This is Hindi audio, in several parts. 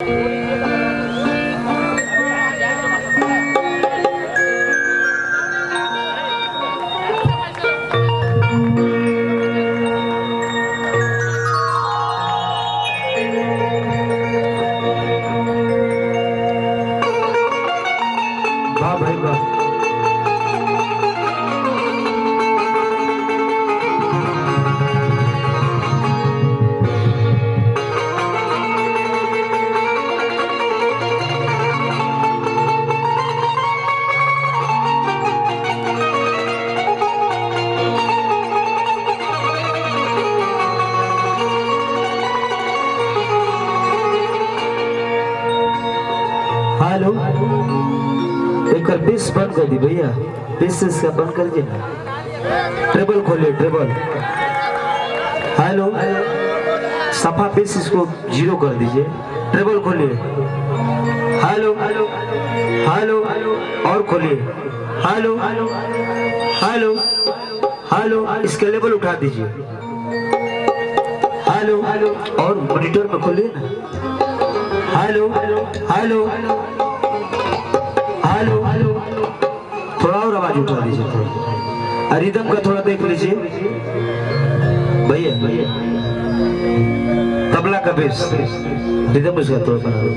वाह भाई वाह। हेलो, एक बेस बंद कर दी भैया, बेस इसका बंद कर दी ना। ट्रेबल खोलिए, ट्रेबल। हेलो, सफा बेस इसको 0 कर दीजिए। ट्रेबल खोलिए। हेलो हेलो, और खोलिए। हेलो हेलो हेलो, इसका लेवल उठा दीजिए। हेलो, और मॉनिटर में खोलिए ना। हेलो हेलो हेलो, थोड़ा और आवाज उठा दीजिए, थोड़ा रिदम का थोड़ा देख लीजिए भैया। तबला का बेस रिदम उसका थोड़ा बना दो,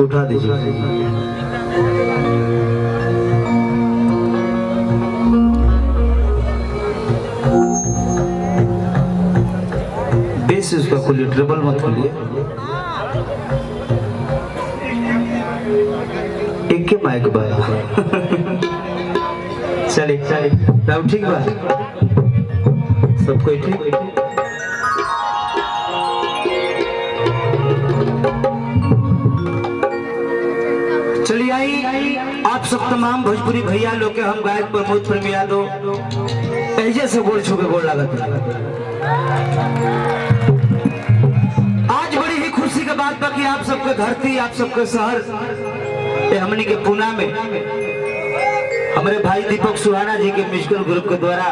उठा दीजिए। बेस उसका खोलिए, ट्रेबल मत खोलिए। एक के माइक बा चलिए तब ठीक बा, सब कोई ठीक। चलिए आई आप सब तमाम भोजपुरी भैया लोग के हम गायक प्रमोद प्रेम यादव ऐसे से गोल छू के गोल लागत। आज बड़ी ही खुशी का बात बा कि आप सबके धरती, आप सबके शहर हमनी के पूना में हमारे भाई दीपक सुहाना जी के म्यूजिकल ग्रुप के द्वारा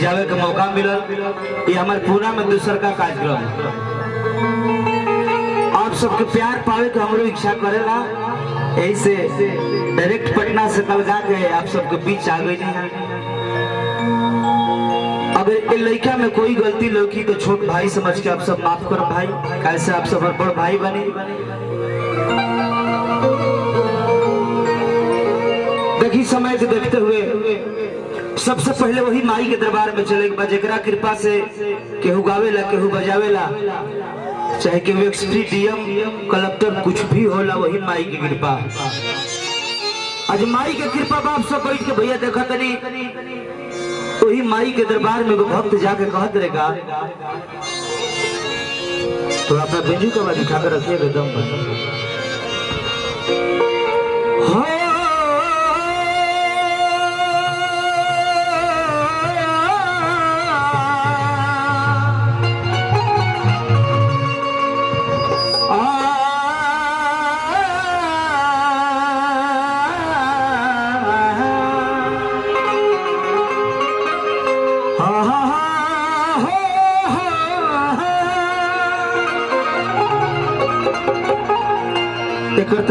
जावे का मौका मिला। ये हमारे पूना में दूसरा का कार्यक्रम, आप सबके प्यार पावे के हमरो इच्छा करेला। यही से डायरेक्ट पटना से कल गा के आप सबके बीच आ गई। अगर ये लड़का में कोई गलती लौकी तो छोट भाई समझ के आप सब माफ करो भाई, कैसे आप सब बड़ भाई बने। देखी समय को देखते हुए सबसे पहले वही माई के दरबार में चले के बाद जेकरा कृपा से केहू गावेला केहू बजावेला, चाहे केहू एक्सपी डीएम कलेक्टर कुछ भी होला, वही माई की कृपा। आज माई के कृपा बाप सब बैठ के भैया देखा तनी वही माई के दरबार में भक्त जाके कहत रहेगा तो अपना बेंजू का बात उठा कर रखिएगा दम पर।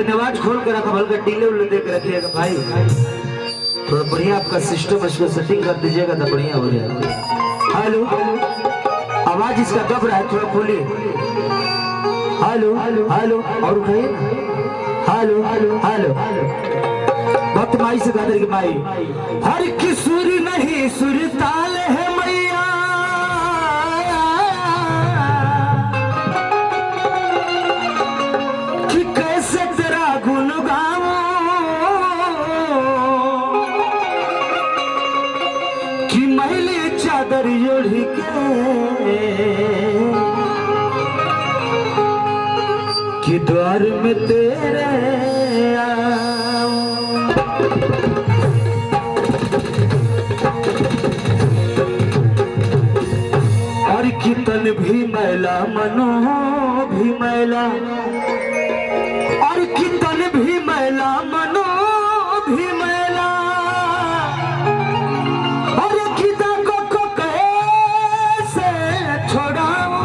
आवाज खोल कर रखा, हल्का डीले उले दे के रखिएगा भाई। थोड़ा बढ़िया आपका सिस्टम इसको सेटिंग कर दीजिएगा तो बढ़िया हो जाएगा। हेलो, आवाज इसका दब रहा है, थोड़ा खोलिए। हेलो हेलो, और उठाइए। हेलो हेलो, भक्त माई से कहते कि माई हर की सुर नहीं सुर ताल है मैया, कि कैसे तेरा गुण गाऊं, कि मैले चादर ओढ़ के कि द्वार में तेरे और कि तन भी मैला मनो भी मैला, और कि तन भी मैला मनो भी मैला, और कि को कैसे छोड़ाऊं,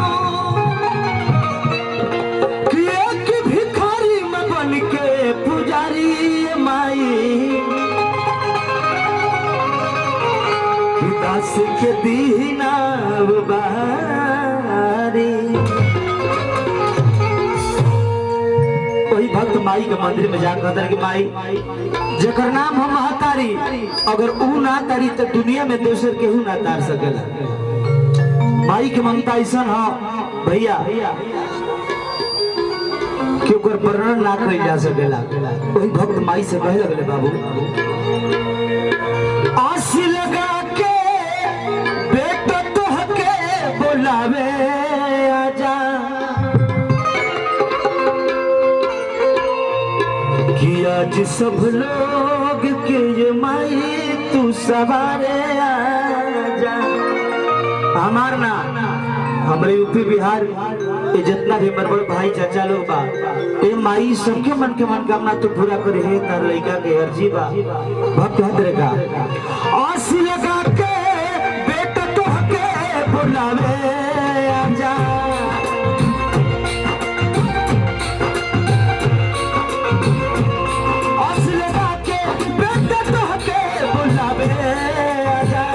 माई के मंदिर में जाकर कहता कि माई जेकर नाम हम महतारी अगर ऊ ना तारी तो दुनिया में दूसर केहू ना तार सकेला। माई के ममता ऐसा है भैया कि ओकर वर्णन ना कइल जा सकेला। वही भक्त माई से कहे लगले बाबू आस लगा के बेटा तोहके बोलावे आजा कि आज सब लोग के ये माई तू सवारे आजा। हमार ना हमारे यूपी बिहार ये जितना भी मरबड़ भाई चाचा लोग बा ए माई सबके मन के मनोकामना तो पूरा करे है तार लइका के अर्जी बा भक्त हदरे का आस लगा के बेटा तोहके बुलावे आजा आस लगा के बेटा तोहके बुलावे आजा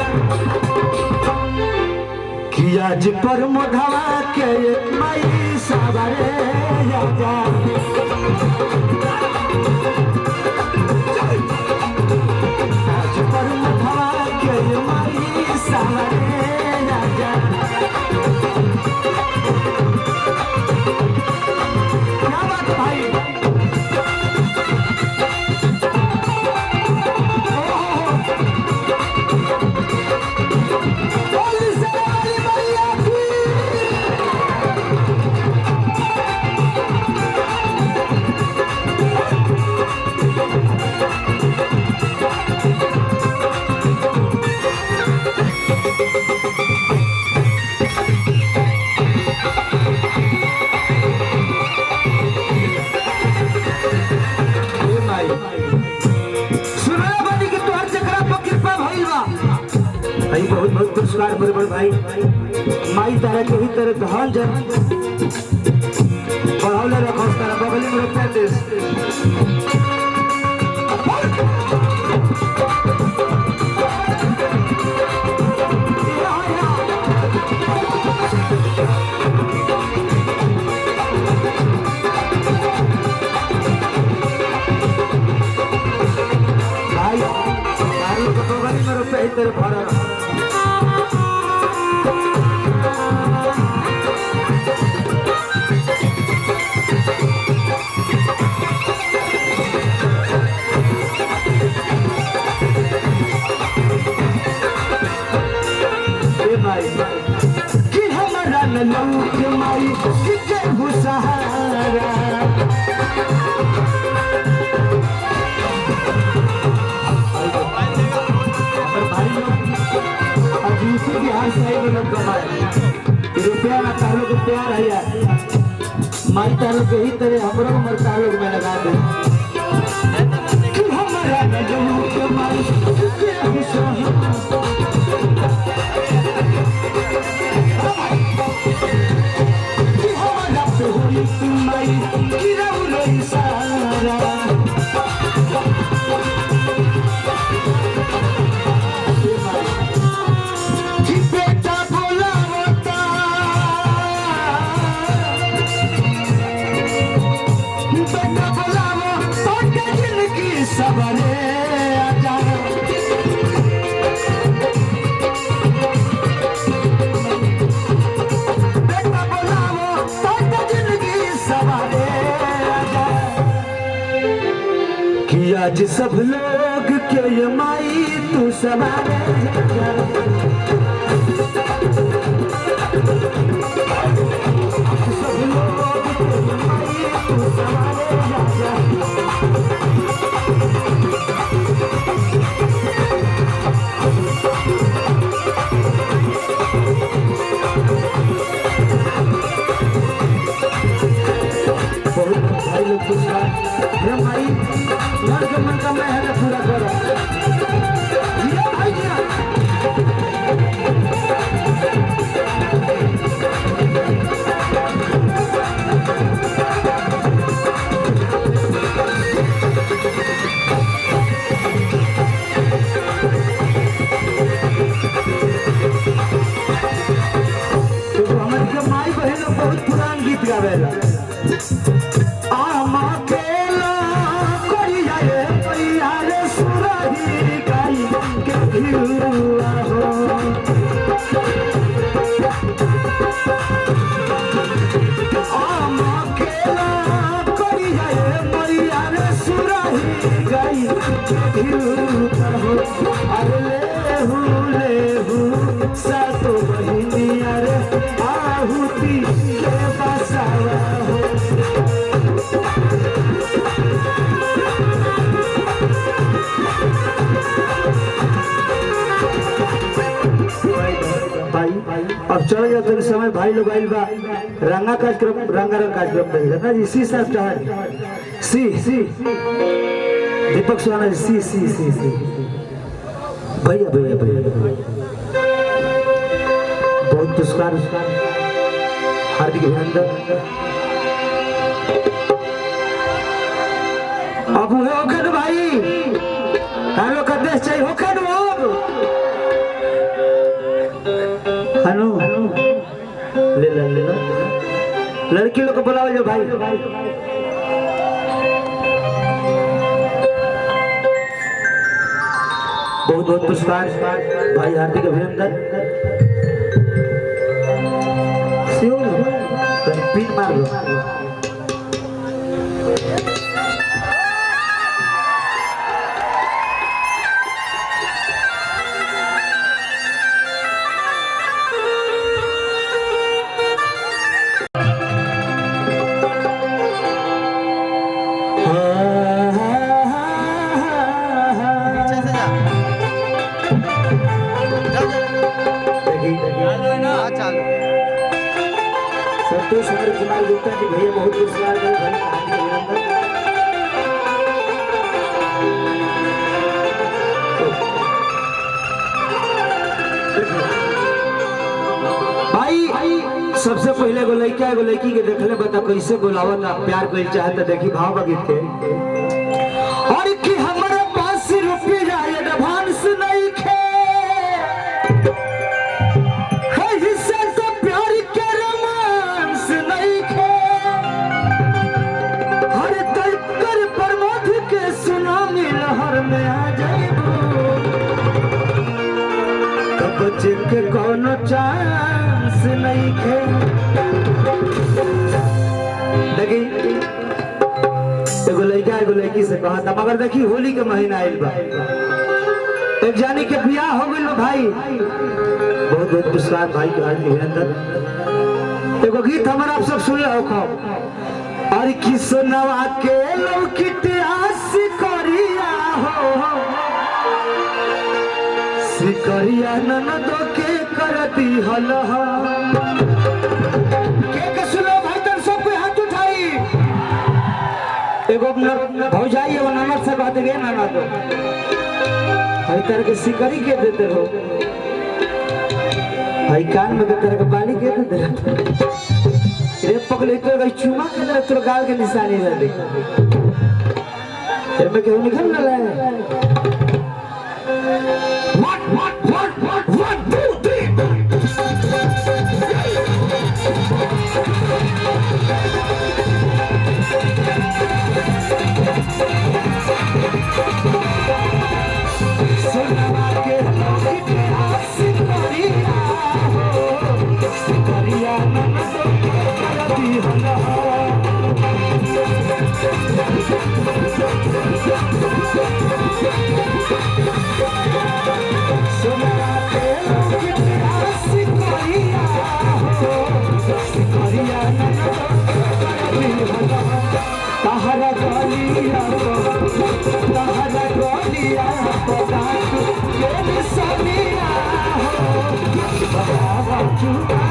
कि आज पर मोढ़वा के माई सवारे आजा आज पर मोढ़वा के माई सवारे आजा। क्या बात भाई बहुत बहुत पुरस्कार बड़े बड़े भाई माई तारा के ही तरह धन जन बढ़ावले रखो तारा बगली में रुपया देश भाई तारा के बगली में रुपया ही तरह भरा कि हमारा ललूक माई कि सहारा अजीब बिहार सही में लोग कमाए रुपया ना तालों को प्यार है यार माई तालों के ही तरह हमरो उम्र तालों में लगा दे कि हमारा ललूक माई कि सहारा सवारे आजा बेटा बोलावो तो जिंदगी सवारे आजा कि आज सब लोग के ये माई तू सवारे आजा सब लोग के ये माई तू सवारे आजा भाई लोग माई मन के मन का मैं है पूरा करो तो हमारे माई बहन बहुत पुरान गीत गावेला आमा के भिरुता हो अरे लेहू सातो बहिनिया रे आहुति के बसावा हो अब चल जाओ तो समय भाई लोग आइल बा रंगा कार्यक्रम रंगारंग कार्यक्रम देगा ना जी सी साहब चाहे सी दीपक सुहाना जी सी भैया भैया भैया बहुत पुरस्कार हार्दिक अभिनंदन अब हुए होकर भाई हम लोग का देश चाहिए होकर हनु ले ला लड़की लोग को बुलाओ जो भाई बहुत बहुत पुरस्कार भाई हार्दिक अभिनंदन पीट मार लो संतोष कुमार गुप्ता जी भैया बहुत पुरस्कार भाई सबसे पहले एगो लड़का एगो लड़की के देखले बता कैसे बोलावत प्यार कोई चाहता देखी भाव बगीत के और कि हमारे पास रुपया एडवांस नहीं खे बच्चे के कोनो चांस नहीं खे देखी एगो लड़का एगो लड़की से कहा था मगर देखी होली के महीना आइल बा एक जानी के बियाह हो गइल भाई बहुत बहुत पुरस्कार भाई के अभिनंदन एगो गीत हमारा आप सब सुन लो खो और कि सोनवा के लौकित आस करिया हो सिकरिया ननदो के करती हलह के सुनो भाई तर सब कोई हाथ उठाई एगो भौजाई एगो ननद से बात गे ननद हई तरह के सिकरी के देते हो हई कान में के तरह के बाली के देते रे पकड़े तो गई चुमा के तरह तोर गाल के निशानी रह दे एमे केहू निकल ना ले One, 2, 3. सोनवा के लौकित आस करिया हो सिकरिया ननदो करती हलह तहरा गलिया के सनिया हो चुका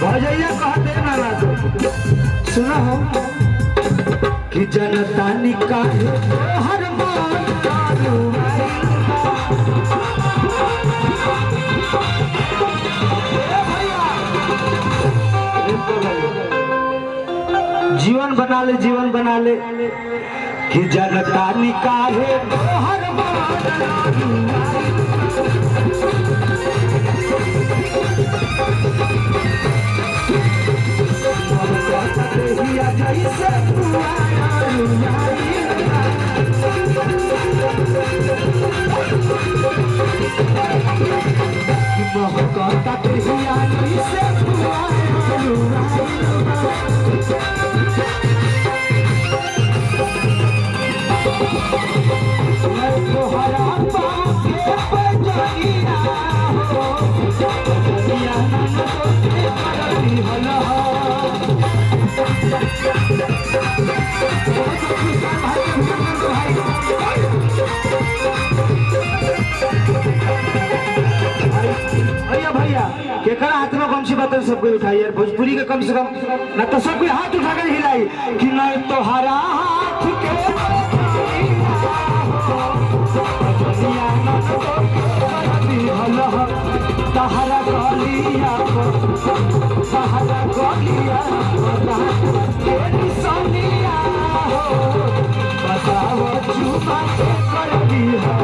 भजैया कहते ना सुना हो कि जनता निकाले हर भैया बना ले, जीवन बना ले कि जनता निकाहे हर केकरा हाथ में कम सी बात सब कोई उठाई यार, भोजपुरी के कम से कम ना तो सब कोई हाथ उठा कर हिलाई कि नहीं तो हरा हाथ के तहरा गलिया तहरा गलिया सोनिया बताओ चुपा कर दिया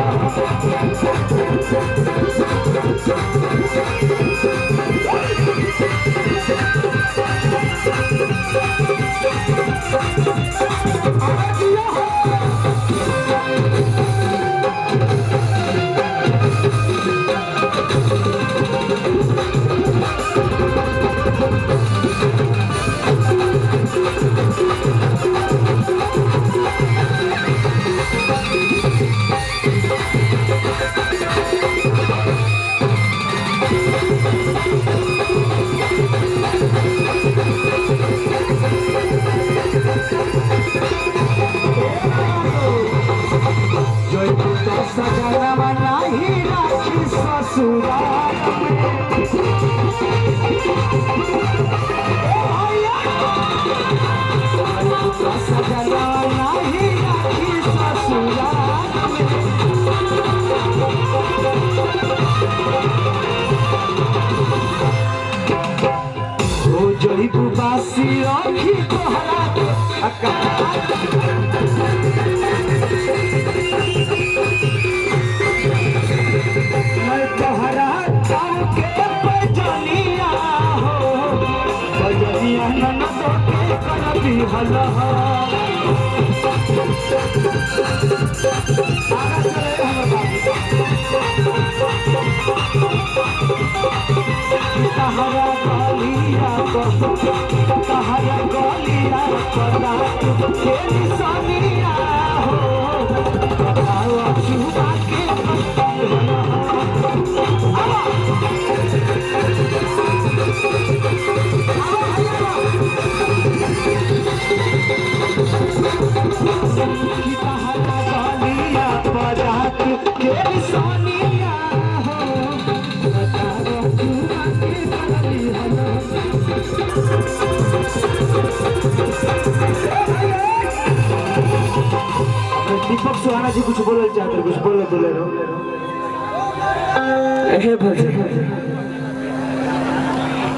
दीपक सुहाना जी कुछ बोलना चाहते हैं, कुछ बोलो बोले रहो।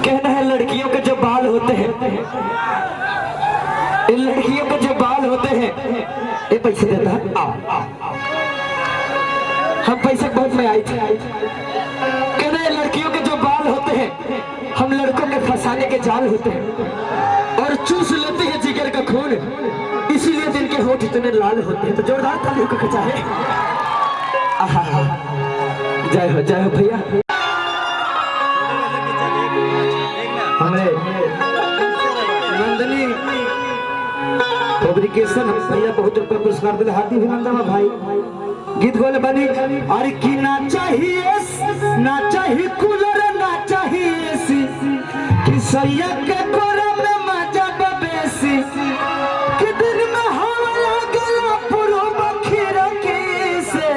कहना है लड़कियों के जो बाल होते हैं, इन लड़कियों के जो बाल होते हैं, ये पैसे देता है। हम पैसे बहुत में आई थी। कहना है लड़कियों के जो बाल होते हैं, हम लड़कों के फंसाने के जाल होते हैं और चूस लेते हैं जिगर का खून, इसीलिए दिन के होठ इतने लाल होते हैं। तो जोरदार तालियों का खचा है। जय हो भैया। हमें नंदनी पब्लिकेशन भैया बहुत रुपया पुरस्कार दिले, हाथी अभिनंदन भाई। गीत गोले बनी अरे की ना चाहिए कूलर ना चाहिए कि सैया के कोरा में मजा बेसी कि दिन में हवा लगला पुरो बखीरा के से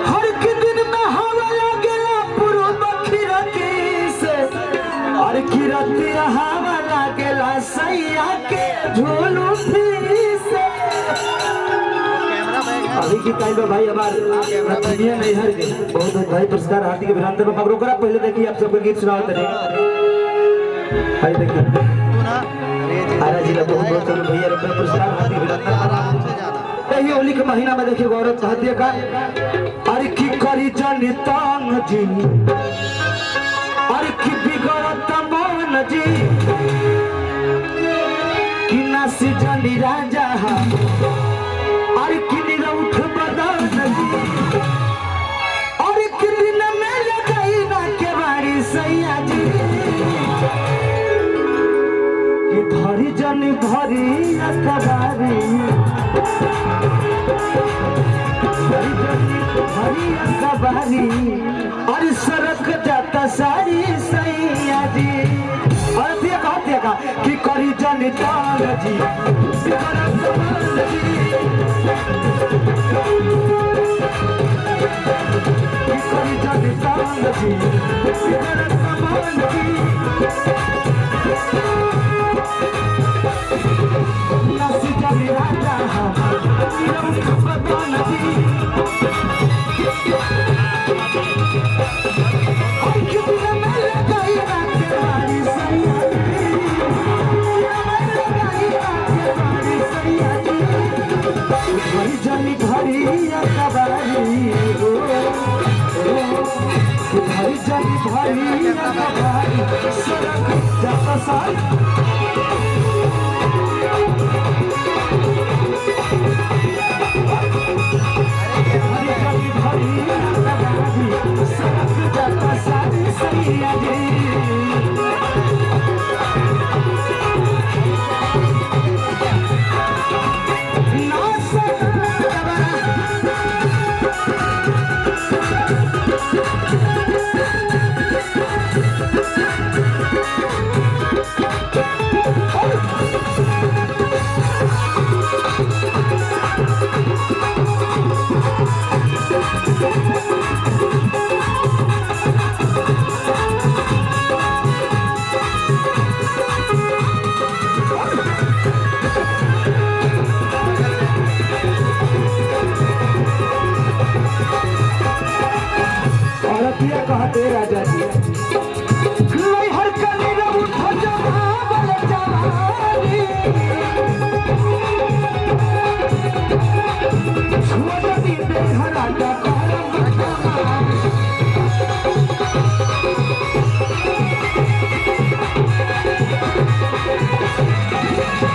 हर के दिन में हवा लगला पुरो बखीरा के से और की राती हवा लगला सैया के झोलू से। अभी की टाइम में भाई हमारे नहीं हर बहुत भाई पुरस्कार हाथी के अभिनंदन में पकड़ो करा। पहले देखिए आप सबको गीत सुनाओ। भाई देखिए आरा जिला बहुत बहुत भैया रुपया पुरस्कार हाथी भिड़ा यही होली के महीना में देखिए गौरव चाहती का अरे की करी जानी तान जी अरे की बिगड़त मन जी कि नासी जानी राजा अरे की निरउठ बदन जी अरे की दिन में लगाई ना के बारी सैया जी कि धरी जानी धरी अकबारी हरी अकबारी और सड़क जाता सारी सैया जी और देखा कि करी जानी तान जी करी जानी तान जी नासी जानी राजा बदन जी जानी घड़ी अकबारी घड़ी जानी घड़ी अकबारी सड़क जाता सारी कहते राजा जी हर कनी उठ जवाबल जवानी छोड़ी दे हराटा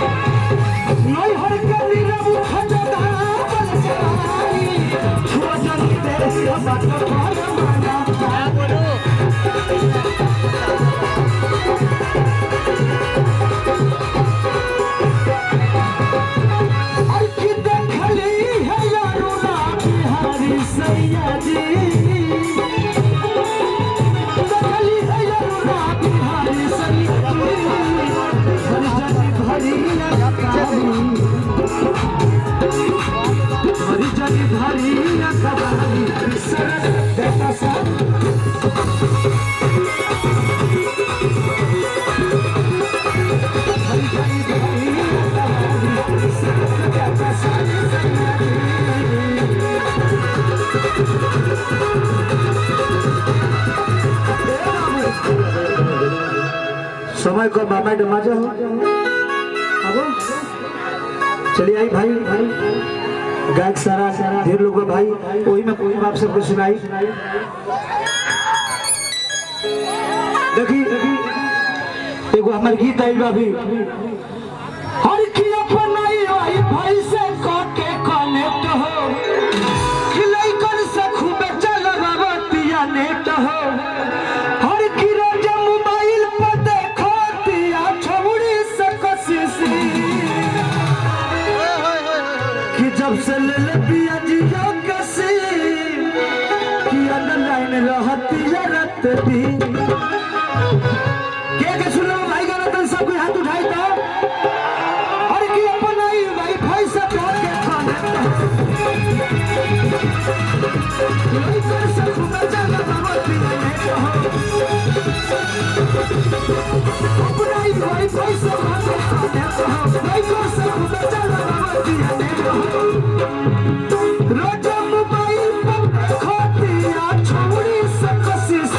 नहीं हर कनी उठ जवाबल जवानी छोड़ी दे हराटा समय को मामा डमाजा हो अब चलिए आई भाई गायक सारा ढेर लोग भाई वही में कोई आप सबको सुनाई देखी एगो हमारे गीत आई भाभी हर की अपनाई आई भाई से काटे कनेक्ट हो खिलाई कर से खूब चल बाबतिया नेट हो हर की रोजा मोबाइल पर देखो दिया छौड़ी से कोशिश कि जब से ले पिया जिया कसी कि ऑनलाइन रहती रत दी के सुनो भाई गाना तो सब कोई हाथ उठाई तो और की अपनाई भाई भाई से काटे कनेक्ट कर से खूब चल बाबतिया नेट हो अपनाई भाई भाई से काटे भाई को से खूब चल बाबतिया नेट हो रोजा मोबाइल पर देखो दिया छौड़ी से कोशिश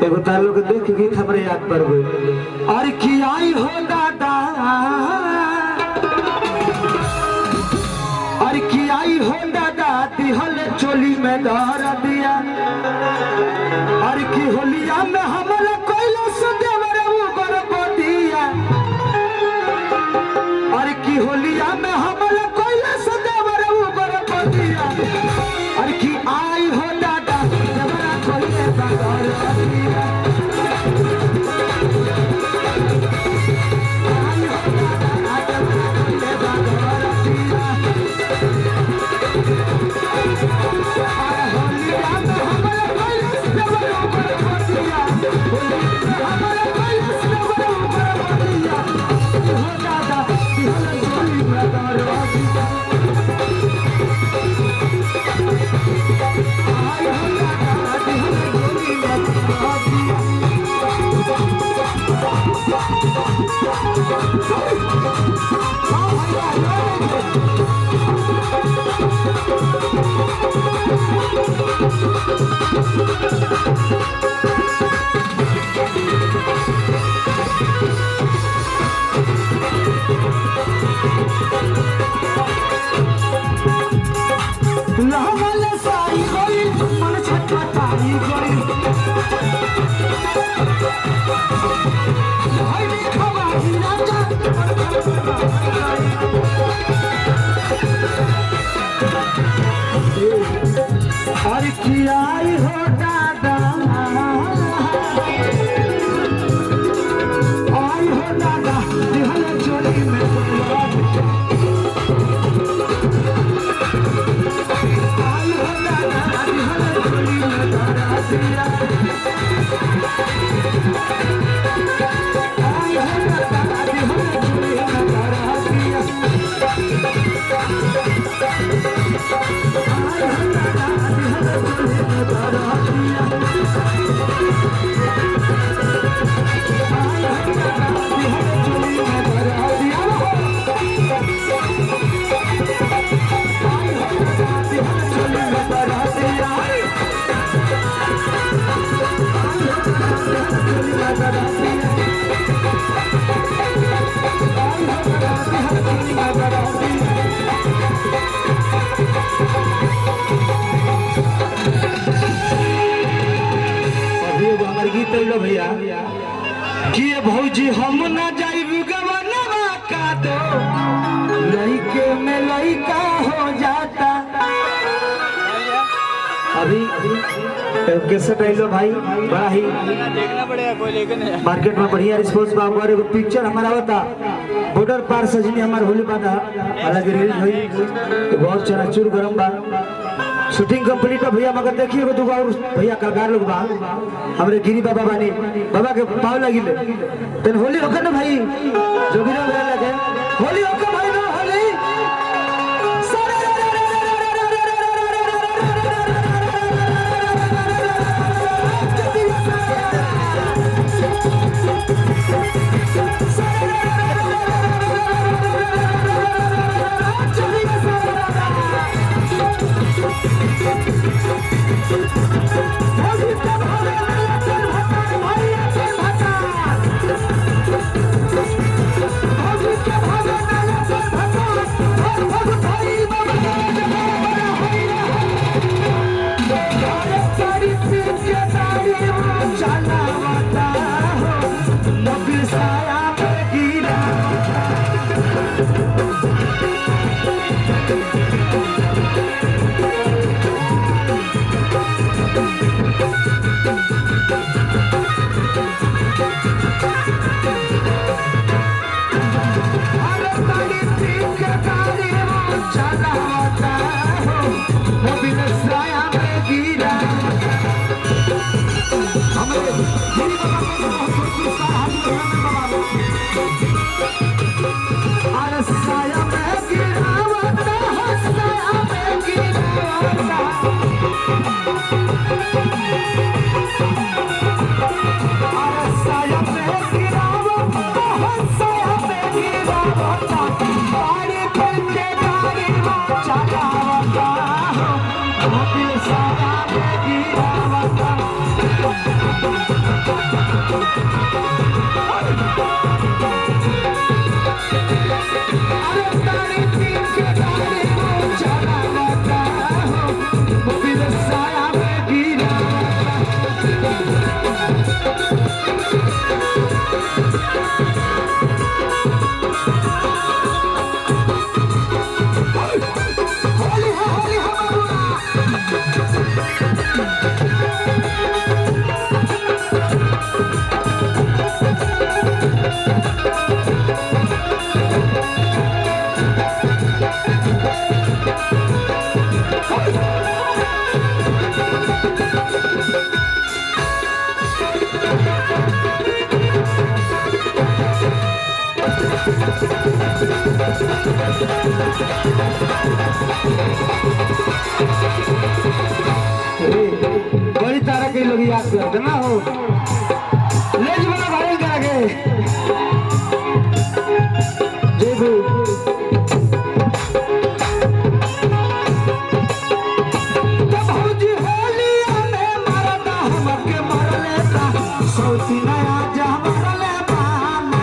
एगो तालो के देख गीत हमरे याद पड़ गई। और की आई हो दादा, और की आई हो दादा दिहल चोली में दर दिया। और की होलिया में हमला कोइला सदेवर ऊपर पतिया। और की होलिया में हमला कोइला सदेवर ऊपर पतिया। और की आई हो दादा जबरा कोइले बगर दिया। आई हो दादा जबरा कोइले बगर दिया। और होलिया में हमला कोइला सदेवर ऊपर पतिया। होलिया में हमला कोइला सदेवर ऊपर पतिया। हो दादा दिहल चोली में दर दिया। और की आई हो दादा, आई हो दादा दिहल चोली में आई हो दादा दिहल चोली में दरा दिया। आई हो दादा दिहल चोली में दरा दिया। भैया कि भौजी हम ना जाइब गवनवा का दो लइके में लइका हो जाता। अभी कैसे टहलो भाई बड़ा ही देखना पड़ेगा कोई लेकिन मार्केट में बढ़िया रिस्पॉन्स बा। हमारे को पिक्चर हमारा होता बॉर्डर पार सजनी हमारे होली बाधा अलग रिलीज हुई बहुत चनाचूर गरम बा। शूटिंग कंप्लीट है भैया मगर देखिए वो दुआ भैया कलाकार लोग बा हमरे गिरी बाबा बानी बाबा के पाव लगी ले तन होली होकर ना भाई जोगिरा भैया लगे होली होकर भाई ना होली दिल सारा गिरावता अरे तारी पीन के गाड़ी को चलावता हो दिल सारा गिरावता बड़ी तारा के लोग याद करते ना हो ले जी बना भाई के आगे जेबू तब भौजी होलिया में मरदा हमके मर लेता सौती नया जा मर ले बाना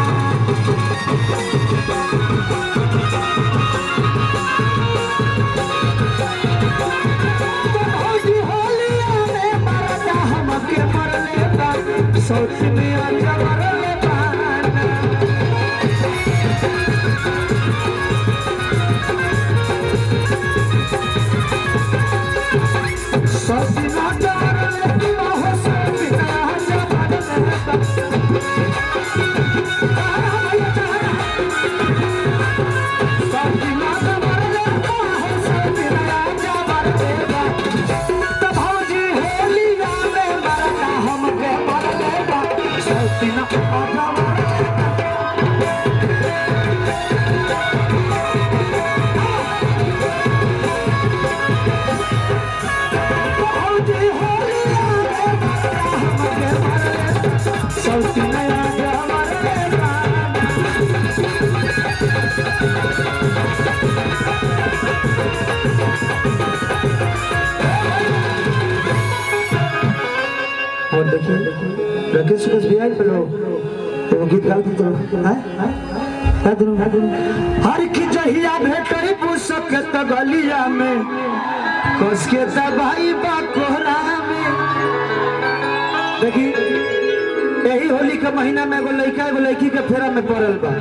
सोच में आजा मरले बाना सोच ना डरले हो सोच ना आजा मरले सोच ना मरले हो सोच ना आजा मरले तब भौजी होलिया में मरदा हमके मरले Sina Adama और देखिए राकेश कुछ भी आई पलो तो गीत गाती तो हर की जहिया भेटई पुसक त गलिया में कस के दबाई बा कोहरा में देखी यही होली के महीना में एगो लड़का एगो लड़की के फेरा में पड़ल बा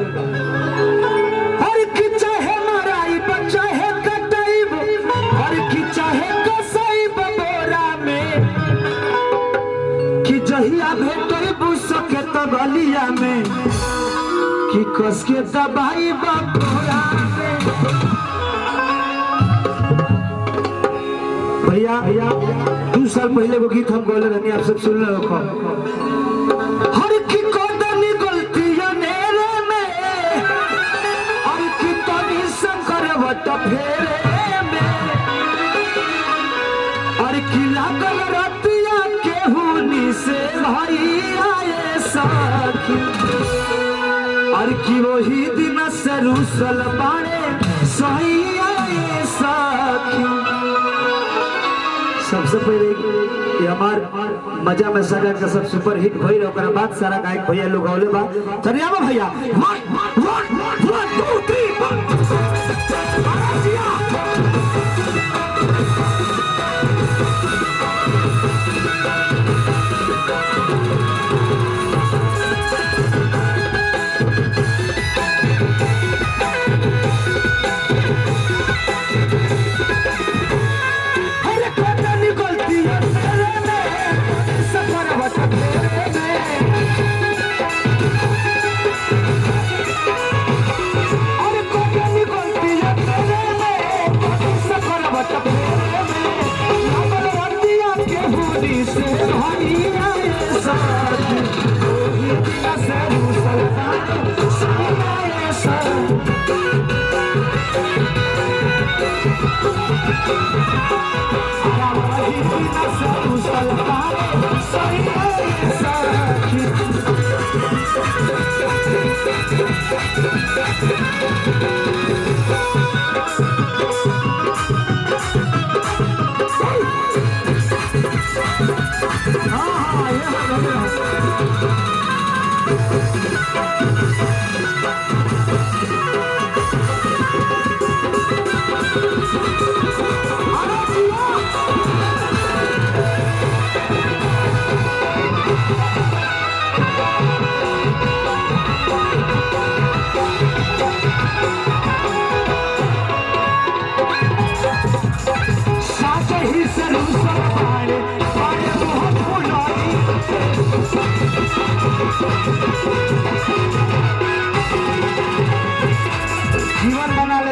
हर की चाहे माराई बच्चा है कटाई हर की चाहे कसई बोरा में कि जहिया भेटई पुसक त गलिया में कि कस के दबाई बापोरा भैया 2 साल पहले वो गीत हम बोले रहनी आप सब सुन रहे हो हर की कोदनी गलतियां मेरे में हर की तनी शंकर वट फेरे में हर की लागल रतिया केहूनी से भाई आए साखी और कि वही दिन से रूसल बाड़े सही आए साखी सबसे पहले ये हमार मजा में सगा का सब सुपर हिट भइल ओकरा बाद सारा गायक भैया लोग औले बा चलिए भैया 1 2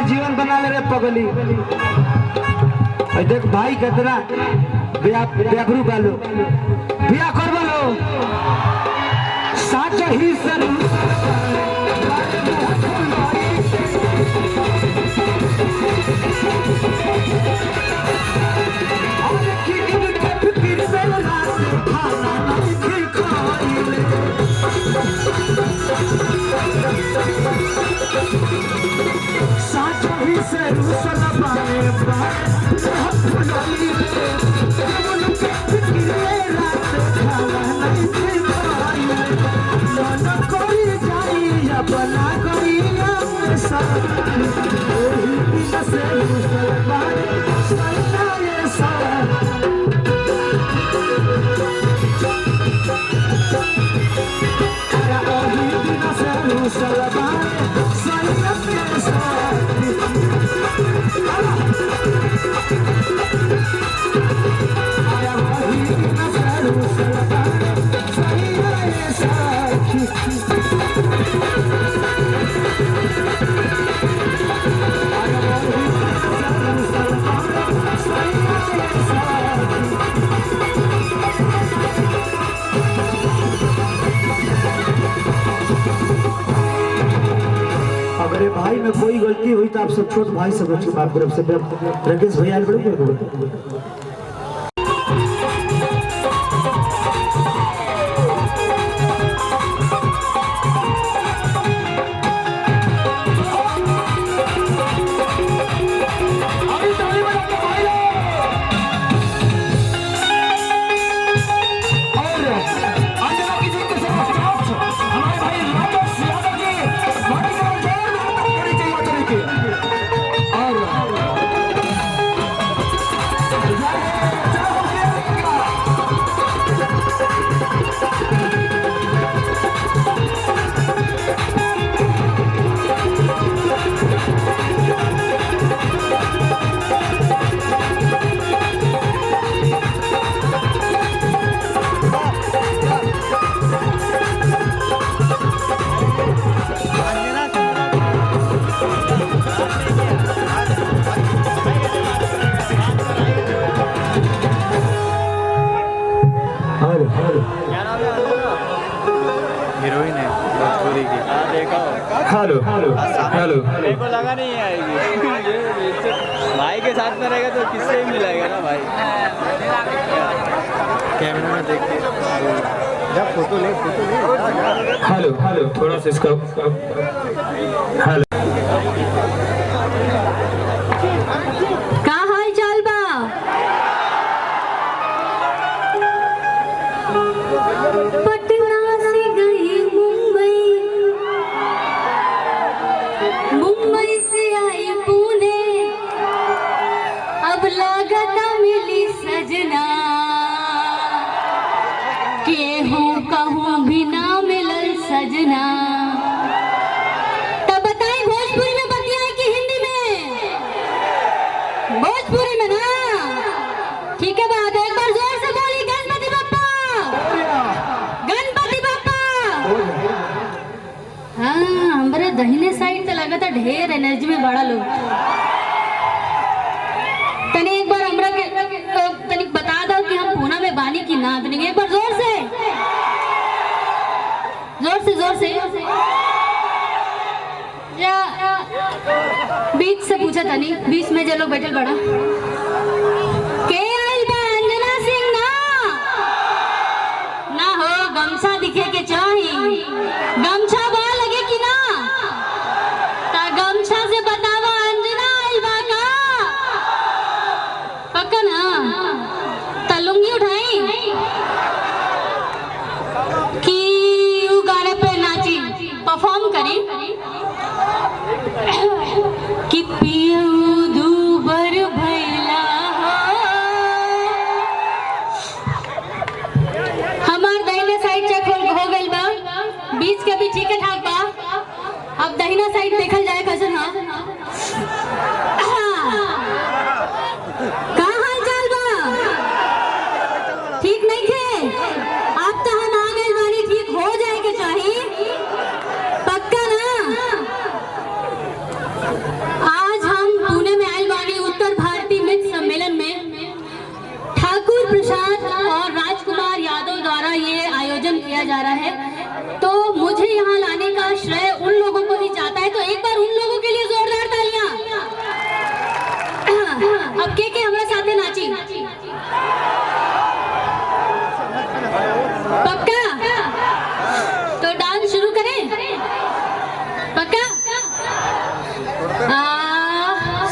जीवन बना ले रे पगली। देख भाई कितना बेबरू बालो बिया कर बोलो साच ही सरू अगर भाई में कोई गलती हुई तो आप सब छोट भाई सब माफ करो। सब राकेश भैया हीरोइन है भोजपुरी की। देखा हेलो हेलो मेरे को लगा नहीं आएगी। भाई के साथ में रहेगा तो किससे ही मिलाएगा ना भाई। कैमरा में देख के जब फोटो ले हेलो थोड़ा सा इसका हेलो का हाल चाल बा? पटना से गई मुंबई से आई पुणे, अब लागत मिली सजना, केहूँ कहूँ भी ना मिलल सजना। तब बताई भोजपुरी में बतियाई कि हिंदी में? भोजपुरी में ना, ठीक है बात। एक बार जोर से बोली गणपति बप्पा, गणपति बप्पा। हाँ हमारे दहिने साइड तो लगा था ढेर एनर्जी में बड़ा लोग। तनी एक बार हमरा के तनी बता दो कि हम पूना में बानी की ना। तनी एक बार जोर से या बीच से पूछा तनी, बीच में जो लोग बैठल बड़ा के आइल बा? अंजना सिंह ना हो, गमछा दिखे के चाही। गमछा बा लगे कि ना? ता गमछा से बतावा अंजना आइल बा का? पक्का ना? ता लुंगी उठाई कि उ गाने पे नाची परफॉर्म करी कि पियऊ दूबर भैला हमार दाहिने साइड चेक हो गइल बा, बीच के भी ठीक है ठाक बा। अब दाहिना साइड देखल जाए कैसन। हाँ का हाल चाल बा? लालू प्रसाद और राजकुमार यादव द्वारा ये आयोजन किया जा रहा है, तो मुझे यहाँ लाने का श्रेय उन लोगों को ही जाता है। तो एक बार उन लोगों के लिए जोरदार तालियां। अब के हमारे साथ नाची पक्का? तो डांस शुरू करें पक्का?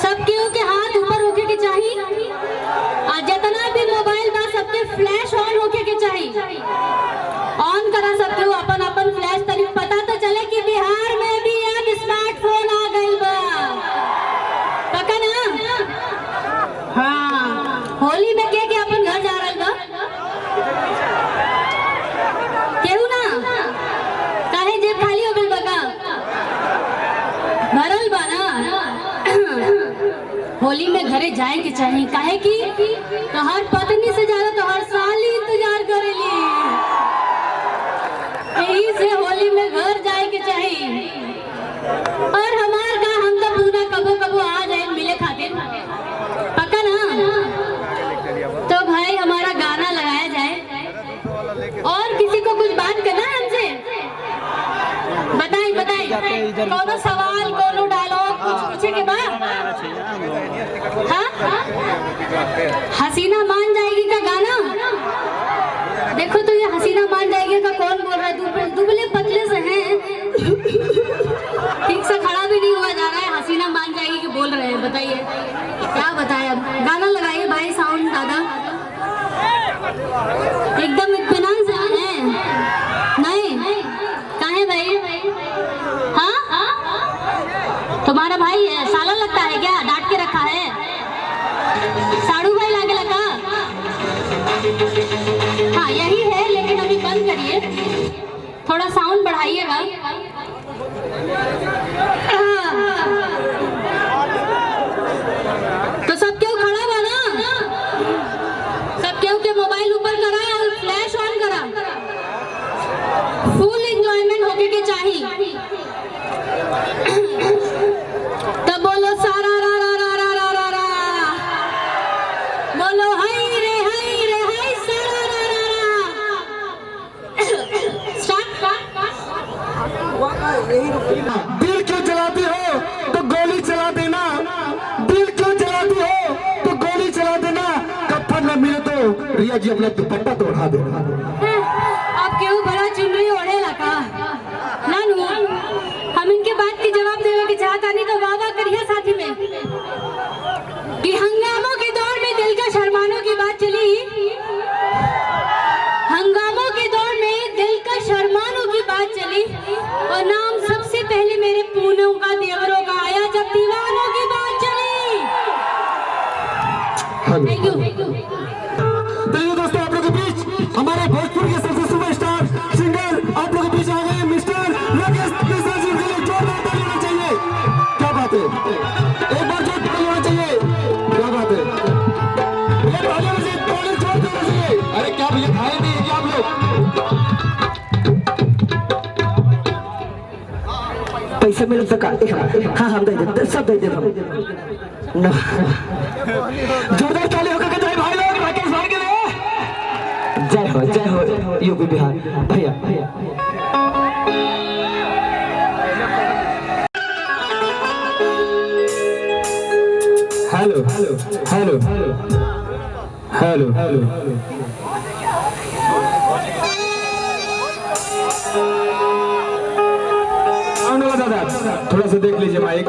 सब केहू के हाथ ऊपर होके के चाहिए, जितना भी मोबाइल बा सबके फ्लैश ऑन होके के चाहिए। ऑन करा सब केहू अपन अपन फ्लैश, तनी पता तो चले कि बिहार में भी अब स्मार्टफोन आ गइल बा, पक्का ना? हाँ, होली में के अपन घर जा रहल बा? केहू ना? काहे जेब खाली हो गइल बा का? भरल बा ना? होली में घरे जाए के चाहिए, काहे कि तोहर पत्नी से ज्यादा तोहर साली इंतजार करेली, यही से होली में घर जाए के चाहिए। और हमार का हम तो पूरा कबो कबो आ जाए मिले खातिर, पक्का ना? तो भाई हमारा गाना लगाया जाए। और किसी को कुछ बात करना है हमसे? बताई कोनो सवाल कोनो डायलॉग कुछ पूछे के बाद? हाँ? हसीना मान जाएगी का गाना? देखो तो ये हसीना मान जाएगी का कौन बोल रहा है? दुबले पतले से हैं, ठीक से खड़ा भी नहीं हुआ जा रहा है, हसीना मान जाएगी कि बोल रहे हैं? बताइए क्या बताए। अब गाना लगाइए भाई, साउंड दादा एकदम इत्मीनान से है। नहीं काहे भाई? हाँ, तुम्हारा भाई है, साला लगता है क्या? डांट के रखा है? साड़ू भाई लागे लगा? हाँ यही है, लेकिन अभी बंद करिए, थोड़ा साउंड बढ़ाइएगा। तो सब क्यों खड़ा बा ना? सब क्यों के मोबाइल ऊपर करा और फ्लैश ऑन करा, फुल एंजॉयमेंट होके के चाहिए। तो बोलो सारा रा रा रा रा रा रा रा, बोलो हाय रे सारा रा रा रा। स्टार्ट। दिल क्यों जलाती हो तो गोली चला देना, दिल क्यों जलाती हो तो गोली चला देना, कफन न मिले तो रिया जी अपना दुपट्टा तो उठा देना। अब क्यों बड़ा चुनरी ओढ़े लगा? नानू हम इनके बात की जवाब देने की चाहता नहीं, तो वाह करिए साथी में कि हंगामों के दौर में दिलकश अरमानों की बात चली, हंगामों के दौर में दिलकश अरमानों की बात चली, और नाम सबसे पहले मेरे पूनों का देवरों का आया जब दीवानों की बात चली। Thank you. तो दोस्तों आप लोगों के बीच हमारे भोजपुर के सबसे सुपरस्टार सिंगर आप लोगों के बीच आ गए मिस्टर राकेश मिश्रा जी, के लिए जोरदार ताली होनी चाहिए। क्या बात है, एक बार जोर ताली होना चाहिए। क्या बात है, ये ताली होनी चाहिए, ताली जोरदार होनी चाहिए। अरे क्या भैया खाए नहीं है क्या आप लोग? पैसे मिल सका? हाँ हम दे देते, सब दे देते। जोरदार ताली होकर के जाए भाई लोग राकेश भाई के लिए। जय हो यूपी बिहार भैया। हेलो हेलो हेलो हेलो दादा थोड़ा सा देख लीजिए माइक।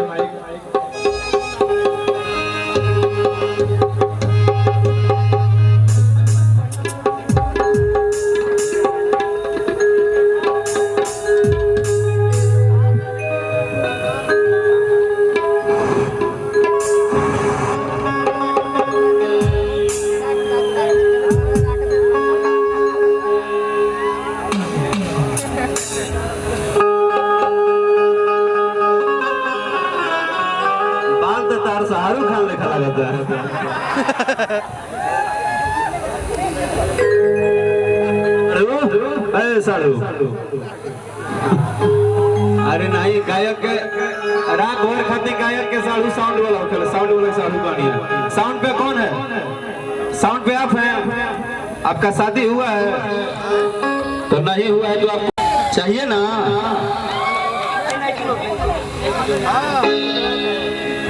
शाहरुख खान लिखा लगता है। साड़ू अरे नहीं, गायक के राग घोर खाती गायक के साड़ू साउंड वाला होता है, साउंड वाला साड़ू गाड़ी है। साउंड पे कौन है? साउंड पे आप हैं? आपका शादी हुआ है? तो नहीं हुआ है तो आपको चाहिए ना।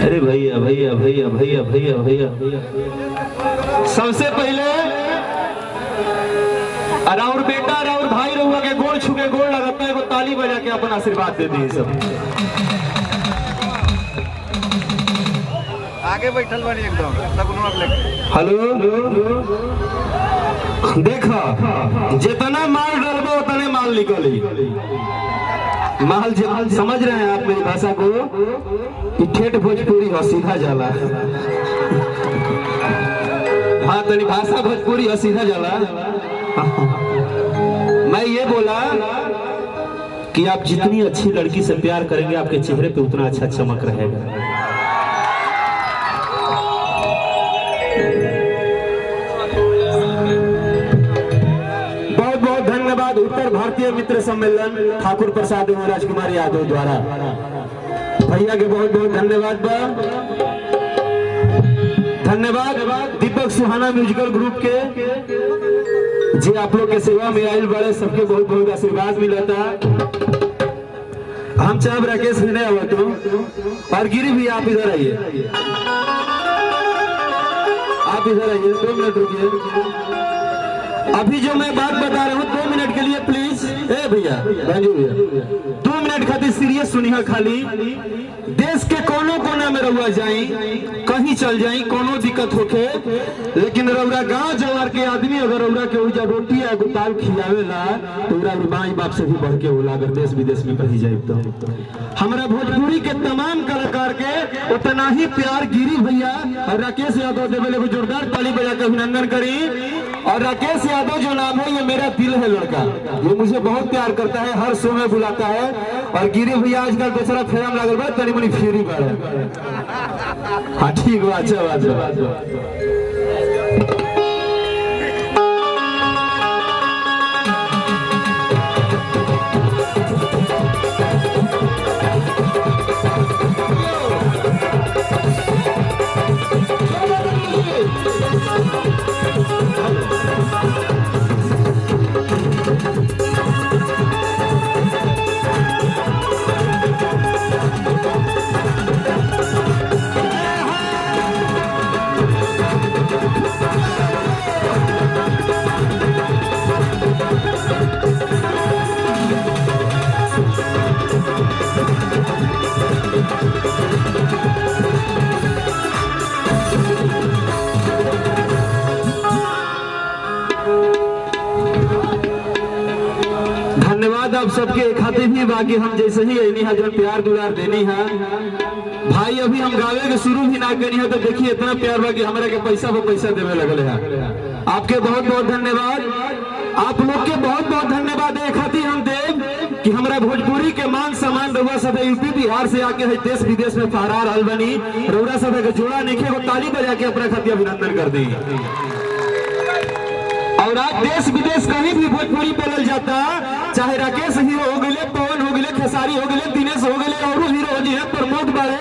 अरे भैया भैया भैया भैया भैया भैया सबसे पहले राउर बेटा राउर भाई रहुआ के गोड़ छुके गोड़ लगाता है, ताली बजा के अपना आशीर्वाद दे दी सब। आगे बैठल बानी एकदम हेलो देखा जितना माल डलबो उतने माल निकली। माल समझ रहे हैं आप मेरी भाषा को कि ठेठ भोजपुरी हो सीधा जाला। हाँ तनी भाषा भोजपुरी हो सीधा जाला। मैं ये बोला कि आप जितनी अच्छी लड़की से प्यार करेंगे आपके चेहरे पे उतना अच्छा चमक रहेगा। बहुत बहुत धन्यवाद उत्तर भारतीय मित्र सम्मेलन ठाकुर प्रसाद एवं राजकुमार यादव द्वारा। भैया के बहुत बहुत धन्यवाद बा। धन्यवाद दीपक सुहाना म्यूजिकल ग्रुप के जी आप लोग के सेवा में आयल बड़े सबके बहुत बहुत आशीर्वाद मिलता। हम चाहे राकेश भी नहीं आवत और गिरी भी आप इधर आइए, आप इधर आइए 2 मिनट रुकिए। अभी जो मैं बात बता रहा हूँ 2 मिनट के लिए प्लीज। ए भैया भांजू भैया 2 मिनट खातिर सीरियस सुनिए। खाली देश के कोनो कोना में रहुआ जाई कहीं चल जाई कोनो दिक्कत होके, लेकिन रउरा गांव जवार के आदमी अगर रउरा के उजा रोटी या गुताल खियावेला तो उरा माई बाप से भी बढ़ के होला। अगर देश विदेश में कहीं जाए तो हमारा भोजपुरी के तमाम कलाकार के उतना ही प्यार गिरी भैया और राकेश यादव देवेले को जोरदार ताली बजा के अभिनंदन करी। और राकेश यादव जो नाम है ये मेरा दिल है लड़का, ये मुझे बहुत प्यार करता है, हर शो में बुलाता है। और गिरी भैया आजकल बेचारा फेरम लागल बा तनी मनी फ्री बा। हाँ ठीक बा, अच्छा बात बा। धन्यवाद आप सबके खाते भी बाकी हम जैसे ही जो प्यार दुलार देनी है भाई। अभी हम गावे के शुरू भी ना करी है तो देखिए इतना प्यार बाकी हमारे के पैसा वो पैसा देवे लगल है। आपके बहुत बहुत धन्यवाद, आप लोग के बहुत बहुत धन्यवाद। एक खातिर हम देव कि हमारा भोजपुरी के मान सम्मान रउरा सब यूपी बिहार से आके है देश विदेश में फहरा रहल बनी। रउरा सब के जोड़ा निखे को ताली बजा के अपना खातिर अभिनंदन कर दी। और आज देश विदेश कहीं भी भोजपुरी बोलल जाता, चाहे राकेश हीरो हो गए, पवन हो गए, खेसारी हो गए, दिनेश हो गए और हीरो जी है प्रमोद बाड़े।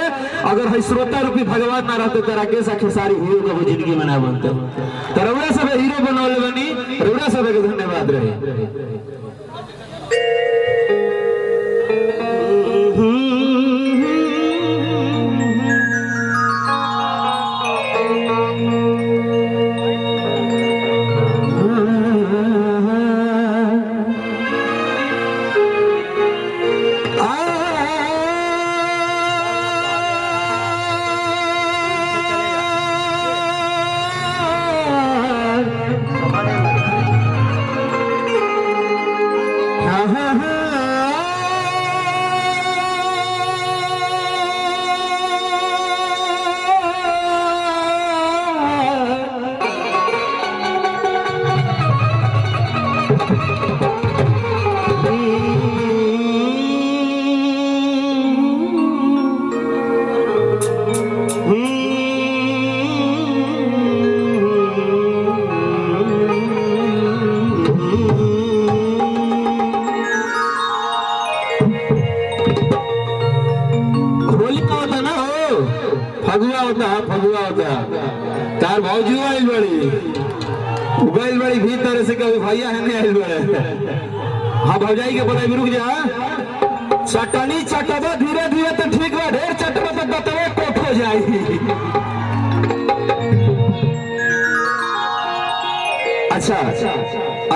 अगर है श्रोता रूपी भगवान ना रहते तो राकेश और खेसारी हीरो का वो जिंदगी में ना बनते। तो रउरा सब हीरो बनौले बनी, रउरा सब के धन्यवाद रहे। गैल बड़ी भीतर से कभी भैया है नहीं आइल बड़े। हाँ भौजाई के बोला रुक जा, चटनी चटबा धीरे धीरे तो ठीक बा, ढेर चटबा तो बतवे कोट हो जाएगी। अच्छा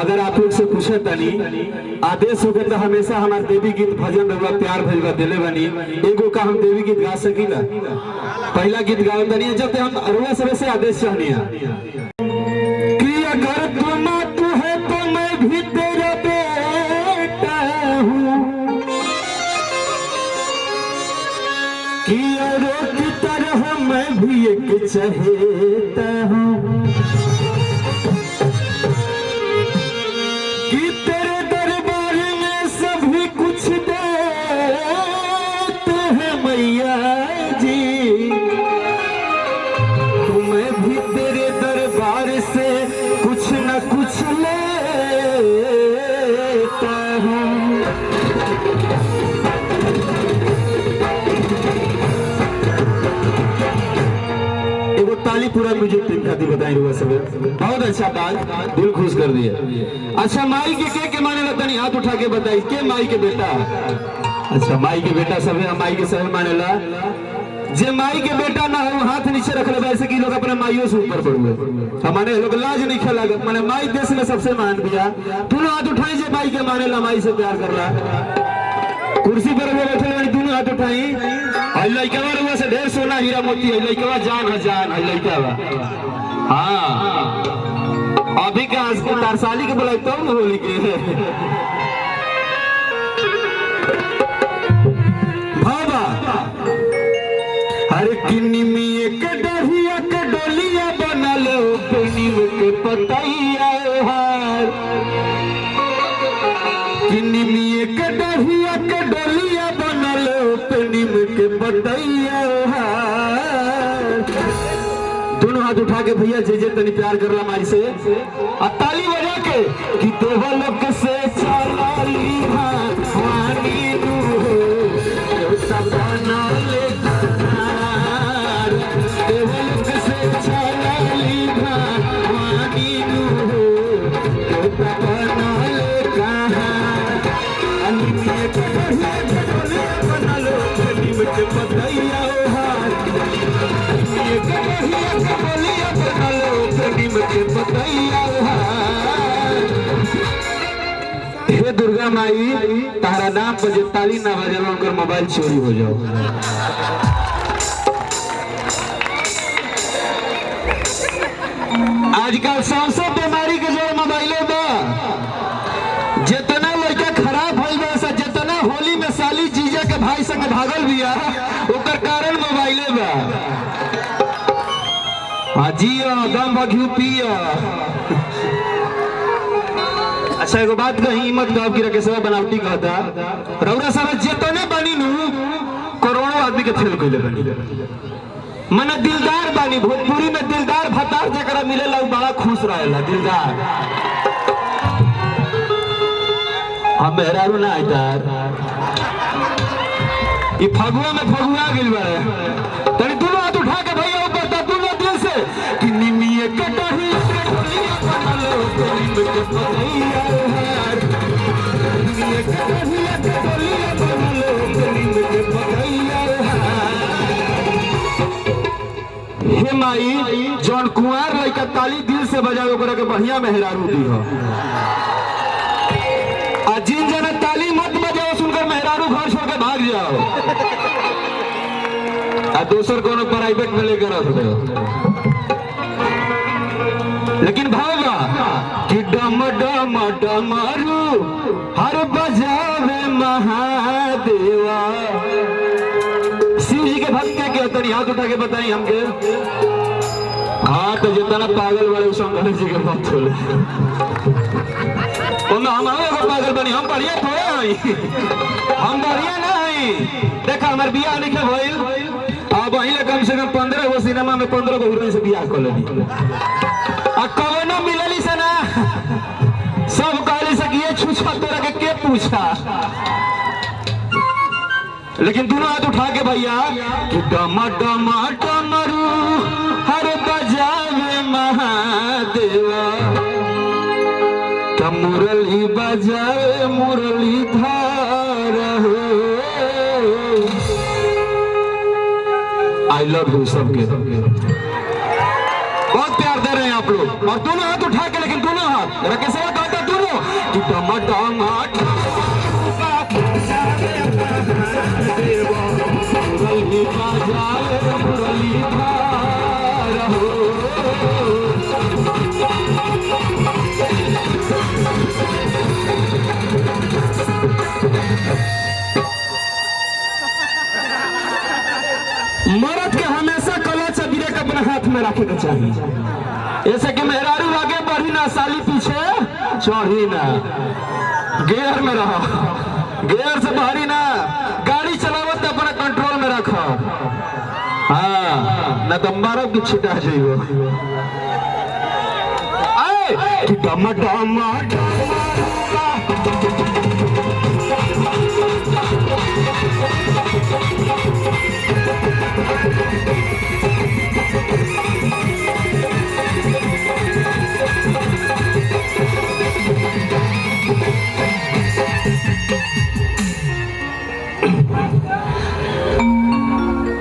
अगर आप लोग से पूछे तनी आदेश हो गए तो हमेशा हमारे देवी गीत भजन रहुआ प्यार भजवा दिले बनी, एगो का हम देवी गीत गा सकीला। पहला गीत गाओ तनी जब हम अरुआ सब से आदेश चाहनिया कि अगर तू है तो मैं भी तेरा बेटा हूँ, कि औरों की तरह मैं भी एक चहेता हूँ, कि तेरे दरबार में सभी कुछ देते हैं मैया जी, तो मैं भी तेरे दरबार से कुछ न कुछ लेता हूँ। एगो ताली पूरा म्यूजिक टीम खाती बताई रुआ सब, बहुत अच्छा बात, दिल खुश कर दिया। अच्छा माई के माने ला तनी हाथ उठा के बताई के माई के बेटा। अच्छा माई के बेटा सब है, माई के सब माने ला, जे माई के बेटा ना हो हाथ नीचे रख ले, वैसे कि लोग अपने माइयों से ऊपर पड़ुए। हमारे लोग लाज नहीं खेला, माने माई देश में सबसे मान दिया। दोनों हाथ उठाई जे माई के माने ला, माई से प्यार कर ला। कुर्सी पर बैठे वाली दोनों हाथ उठाई, और लइकवा रुआ से ढेर सोना हीरा मोती है, लइकवा जान है जान है लइकवा। हाँ अभी का तारसाली के बोला तो होली के भाबा हर किन्नी में एक डरिया के डोलिया बना लो, किन्नी के पतैया हार, किन्नी में एक डरिया के डोलिया बना लो, किन्नी के पतैया हार। दोनों हाथ उठा के भैया जे तनी प्यार कर ला माई से, और ताली बजा के कि देवलोक से चलाली वानी रू सब नाले कार, देवलोक से चलाली वानी रू सब नाले कार, अली में बढ़िया बना लो नीम के पतैया हार, ये बढ़िया बोलिया बना लो नीम के पतैया हार। हे दुर्गा माई तारा नाम बजे ताली ना बजे उनकर मोबाइल चोरी हो जाओ। आजकल सबसे बीमारी के जो मोबाइलों में जितना लड़का खराब हो गया, जितना होली में साली जीजा के भाई संग भागल बिया, ओकर कारण मोबाइले बा। हाँ जिया दम बघू पिया। अच्छा एगो बात कही मत गाँव की रखे सब बनावटी कहता, रौरा सारा जितने बनी नू करोड़ों आदमी के फेल कैले बनी, मने दिलदार बानी। भोजपुरी में दिलदार भतार जरा मिलेला बड़ा खुश रहेला दिलदार। हम मेहरारू ना आइतार ये फगुआ में फगुआ गिल बारे, तनी दोनों हाथ उठा के भैया ऊपर ता दोनों दिल से कि निमिये के डही के डोलिया बना लो, नीम के पतैया हार, निमिये के डही के डोलिया बना लो, नीम के पतैया हार। हे माई जौन कुंवार लइका ताली दिल से बजावे ओकरा के बढ़िया मेहरारू दी हो, आ जिन जना ताली मत बजाओ सुनकर मेहरारू घर छोड़ के भाग जाओ, आ दूसर कोनो प्राइवेट में लेकर रख दो। लेकिन भावा कि डम डम डमरू हर बजावे महादेवा। शिव जी के भक्त के तनी हाथ उठा के बताई हमके। हाँ तो जितना पागल वाले शंकर जी के भक्त बोले हम पागल बनी, हम बढ़िया थोड़े आई, हम बढ़िया ना आई। देखा हमारे बियाह लिखे भइल, अब वही कम से कम 15 गो सिनेमा में 15 गो हीरोइन से बियाह कर लेनी, कवनो मिलली से ना सब कहली से कि ये छुछा तोरा के पूछा। लेकिन दोनों हाथ उठा के भैया कि डम डम डमरू हर बजावे महादेवा। मुरली बजाए मुरली धार हो। आई लव यू सबके, बहुत प्यार दे रहे हैं आप लोग। और दोनों हाथ उठा के, लेकिन दोनों हाथ कैसे कहता दोनों कि मुरली बजाए मुरली धार हो। मर्द के हमेशा कलच बिरेक अपने हाथ में रखे के चाहिए, ऐसे कि मेहरारू आगे बढ़ी ना, साली पीछे चढ़ी ना। गियर में रहो, गियर से बाहरी ना। गाड़ी चलावत अपने कंट्रोल में रखो, हाँ ना तो मारो की छिटा जाइयो।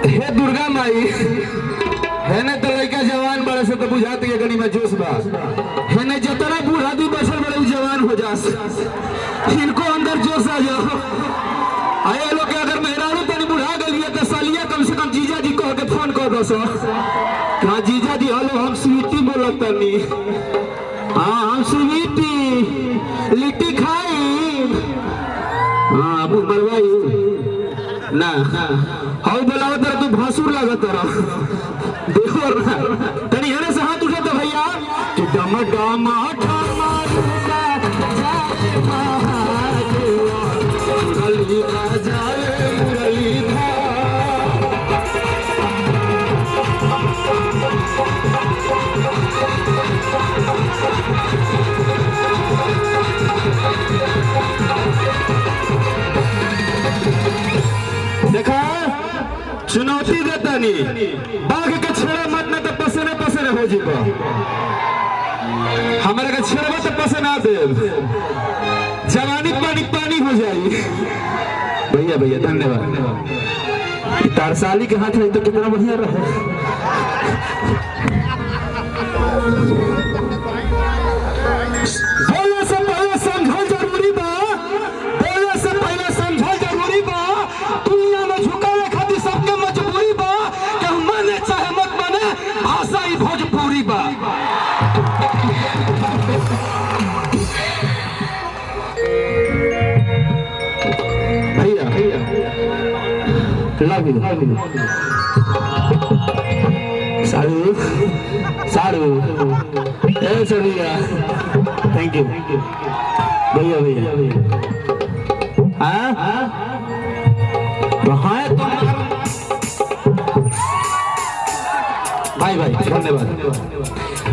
हे दुर्गा माई, है न तो लड़का जवान बड़े से तो बुझाती है गनी में जोश बा, है न जितना बूढ़ा भी बचल बड़े जवान हो जास, इनको अंदर जोश आ जाओ। आए लोग के अगर मेहरारू तनी बुढ़ा गई है तो सालिया कम से कम जीजा जी कह के फोन कर दो सो, कहा जीजा जी हेलो हम स्वीटी बोलत तनी, हाँ हम स्वीटी लिट्टी खाई, हाँ अब मरवाई ना, हाउ बोलाव तर तू भासुर लागत तर देवर ना। तनी हने से हाथ उठा तो भैया कि डम डम ठमारूका जाए महादेवा मुरली बजाए मुरली देखा चुनौती देता नहीं, बाघ के छेड़ा मत ना तो पसने पसने हो जीवा, हमारे के छेड़वा तो पसना दे, जवानी पानी पानी हो जाए। भैया भैया धन्यवाद। तारसाली के हाथ में तो कितना बढ़िया रहा। बोलने से पहले समझल जरूरी बा, बोलने से पहले समझल जरूरी बा। दुनिया में झुकावे खातिर सबके मजबूरी बा, केहू माने चाहे मत माने भाषा ही भोजपुरी बा। भैया लव यू सारू सारू ए सरिया थैंक यू भैया भैया। हाँ हाँ तो भाई भाई धन्यवाद।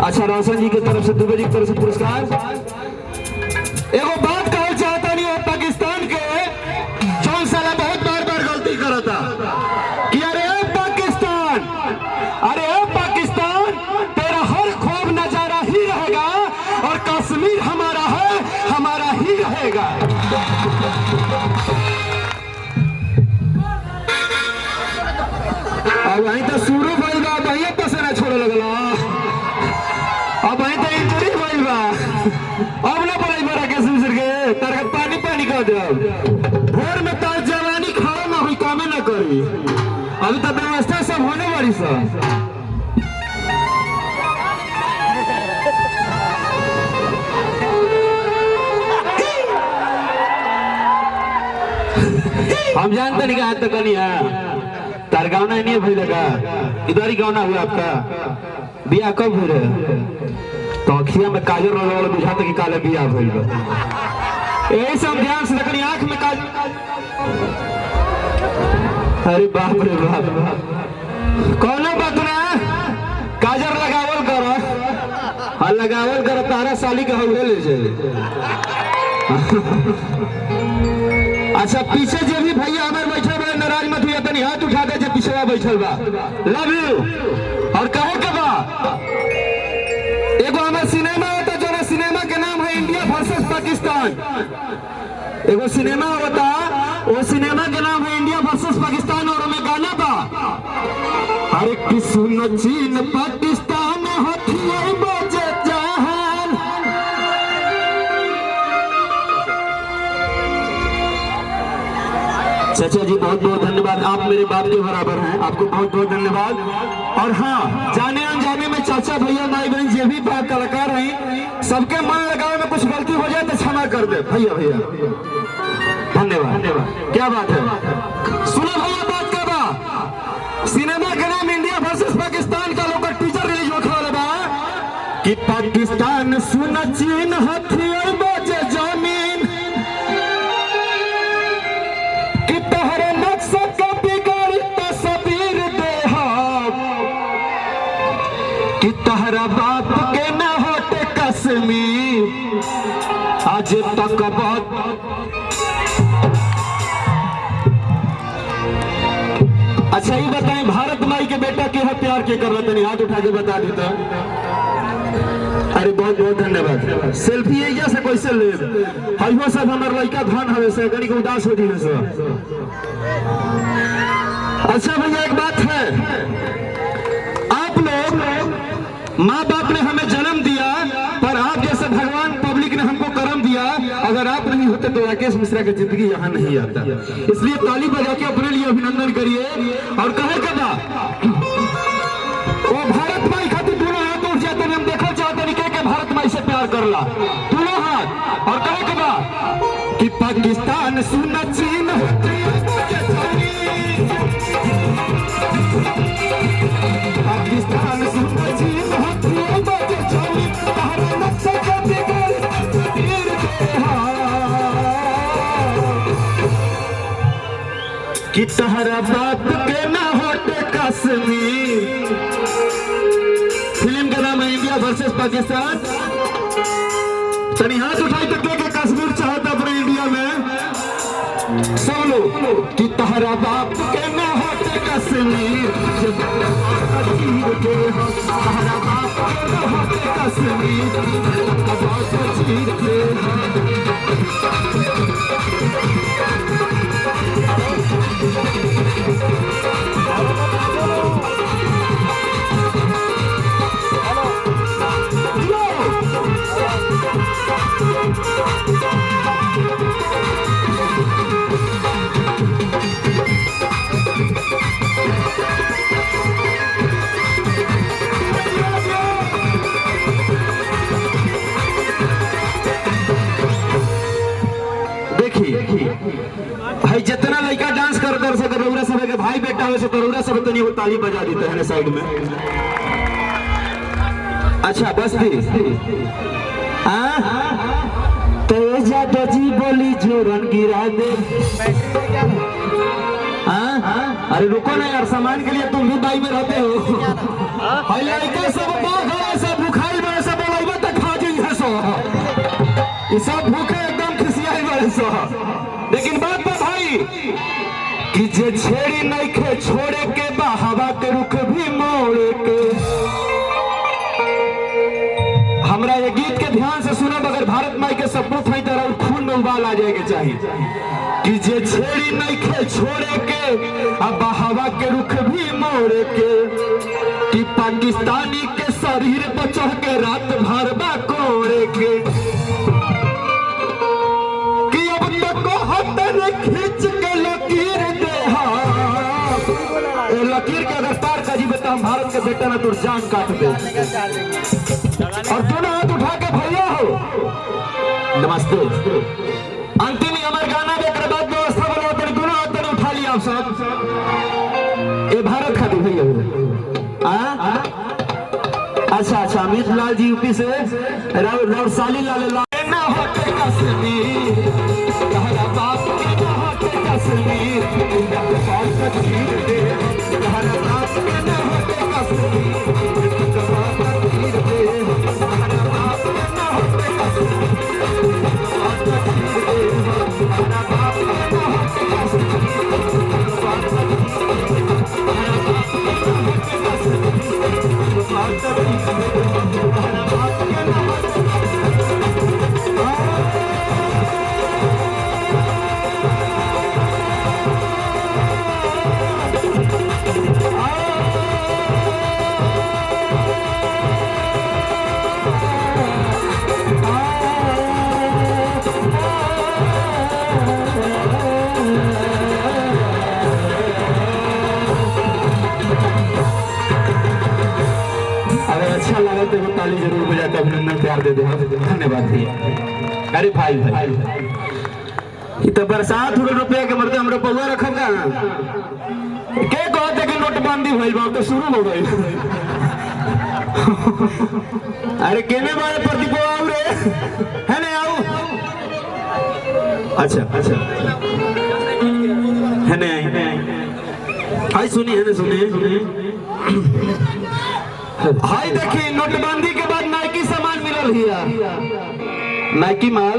अच्छा रोशन जी की तरफ से, दुबे जी की तरफ से पुरस्कार। एगो बात कहल चाहता नहीं हो पाकिस्तान के, जौन साला बहुत बार बार गलती करता कि अरे पाकिस्तान, अरे पाकिस्तान तेरा हर खूब नजारा ही रहेगा और कश्मीर हमारा है, हमारा ही रहेगा। अब वहीं तो शुरू भइल बा, वहीं पसना छोड़े लगला, अब वहीं तो इंजरी भइल बा, अब ना पड़ाई बड़ा के सुसर के तार पानी पानी कर दे। भोर में तार जवानी खाओ ना हुई कामे ना करी, अभी तो व्यवस्था सब होने वाली सब। हम जानते नहीं कि आज तक नहीं है तार गावना नहीं भूल लगा, इधर ही गावना हुआ आपका। बिया कब हुई रहे तो अखिया में काजल लगा बुझाते कि काले बिया भूल गए, यही सब ध्यान से रखनी आंख में काजल। अरे बाप रे बाप, कौन बात ना काजल लगावल करो, हाँ लगावल करो तारा साली का हौले ले जाए। अच्छा पीछे जो भी भैया हमारे बैठे बड़े नाराज मत हुई, तनी हाथ उठा दे जो पीछे बैठल बा, लव यू। और कहे के बा एगो हमारे सिनेमा होता जो ना, सिनेमा के नाम है इंडिया वर्सेस पाकिस्तान एगो सिनेमा होता, वो सिनेमा के नाम है इंडिया वर्सेस पाकिस्तान और हमें गाना बा अरे किस्म चीन पाकिस्तान हथियार बजे जहान। चाचा जी बहुत बहुत धन्यवाद, आप मेरे बाप के बराबर हैं, आपको बहुत बहुत धन्यवाद। और हाँ, जाने अनजाने में चाचा भैया माई बहन जो भी कलाकार हैं, सबके मन लगावे में कुछ गलती हो जाए तो क्षमा कर दे भैया भैया, धन्यवाद। क्या बात है, सुनो भैया बात का बा सिनेमा के नाम इंडिया वर्सेस पाकिस्तान का लोग टीजर रिलीज होने वाला बा कि पाकिस्तान सुन चीन हथियार बजे जमीन कि तोहरे नक्शा का बिगाड़ी तस्वीर दे कि तोहरा बाप के न होते कश्मीर आज तक बहुत। अच्छा ये बताएं, भारत माई के बेटा के है प्यार के कर रहे थे, हाथ उठा के बता देता। अरे बहुत बहुत धन्यवाद। सेल्फी एजा से कैसे ले हइहो सब हमर लड़का धन हवे से कनी को उदास हो दिले से। अच्छा भैया एक बात है, आप लोग माँ बाप ने हमें जन्म दिया, पर आप जैसे भगवान पब्लिक ने हमको कर्म दिया, अगर आप नहीं होते तो राकेश मिश्रा की जिंदगी यहाँ नहीं आता। इसलिए ताली बजा के अपने लिए अभिनंदन करिए और कहे कदा वो भारत माई खातिर दोनों हाथ उठ जाते हम देखा चाहते नहीं के भारत माई से प्यार करला दोनों हाथ और कहे कदा कि पाकिस्तान सुन चीन पाकिस्तान सुन चीन हथियार बजे जमीन तहरा नक्शा का बिगाड़ी तस्वीर दे कि तहरा बाप के ना होते कश्मीर। फिल्म का नाम है इंडिया वर्सेस पाकिस्तान। तनी हाथ उठाई तो के कश्मीर चाहता अपने इंडिया में सब लोग कि तहरा बाप के ना होते कश्मीर तहरा बाप के ना होते कश्मीर। भाई जितना लड़का डांस कर सके रउरा सब के भाई बेटा हो से रउरा सब तनी वो ताली बजा देते हैं साइड में। अच्छा बस दी तो जादो जी बोली जोरन गिरा दे। अरे रुको ना यार, सामान के लिए तुम भी बाई में रहते हो। भाई लड़के सब सब भूखाई बड़े सब बोलाइबा तक खा जी है सो ये सब भूखे एकदम खिसियाई बड़े सो। लेकिन बात बा भाई कि जे छेड़ी नहीं खे छोड़े के बा हवा के रुख भी मोड़े के। हमरा ये गीत के ध्यान से सुनब, अगर भारत माई के सपूत है तरह खून में उबाल आ जाएगा चाहिए कि जे छेड़ी नहीं खे छोड़े के अब हवा के रुख भी मोड़े के कि पाकिस्तानी के शरीर पर चढ़ के रात भर बा कोड़े के कि अब तक हथन खींच के लकीर दे। लकीर के अगर तार का जी बता भारत के बेटा ना तो जान काट दे। और दोनों हाथ उठा के भैया हो नमस्ते। अंतिम हमारे गाना देकर बाद व्यवस्था बना तो दोनों हाथ उठा लिया आप सब। ये भारत खातिर भैया अच्छा अच्छा अमित लाल जी यूपी से साली लाल ना होते कश्मीर तहरा बाप के ना होते कश्मीर तहरा बाप के ना होते कश्मीर पुरस्कार दे दे। धन्यवाद भैया। अरे भाई भाई ये तो बरसात रुपया के मरते हमरा पौवा रखब का के कहते कि नोटबंदी भइल बा तो शुरू हो गई। अरे केने बारे प्रदीप आओ रे है ना आओ। अच्छा अच्छा है ना हाय सुनिए है ना सुनिए हाय देखिए नोटबंदी के बाद नाइकी सामान मिलल हिया। नाइकी माल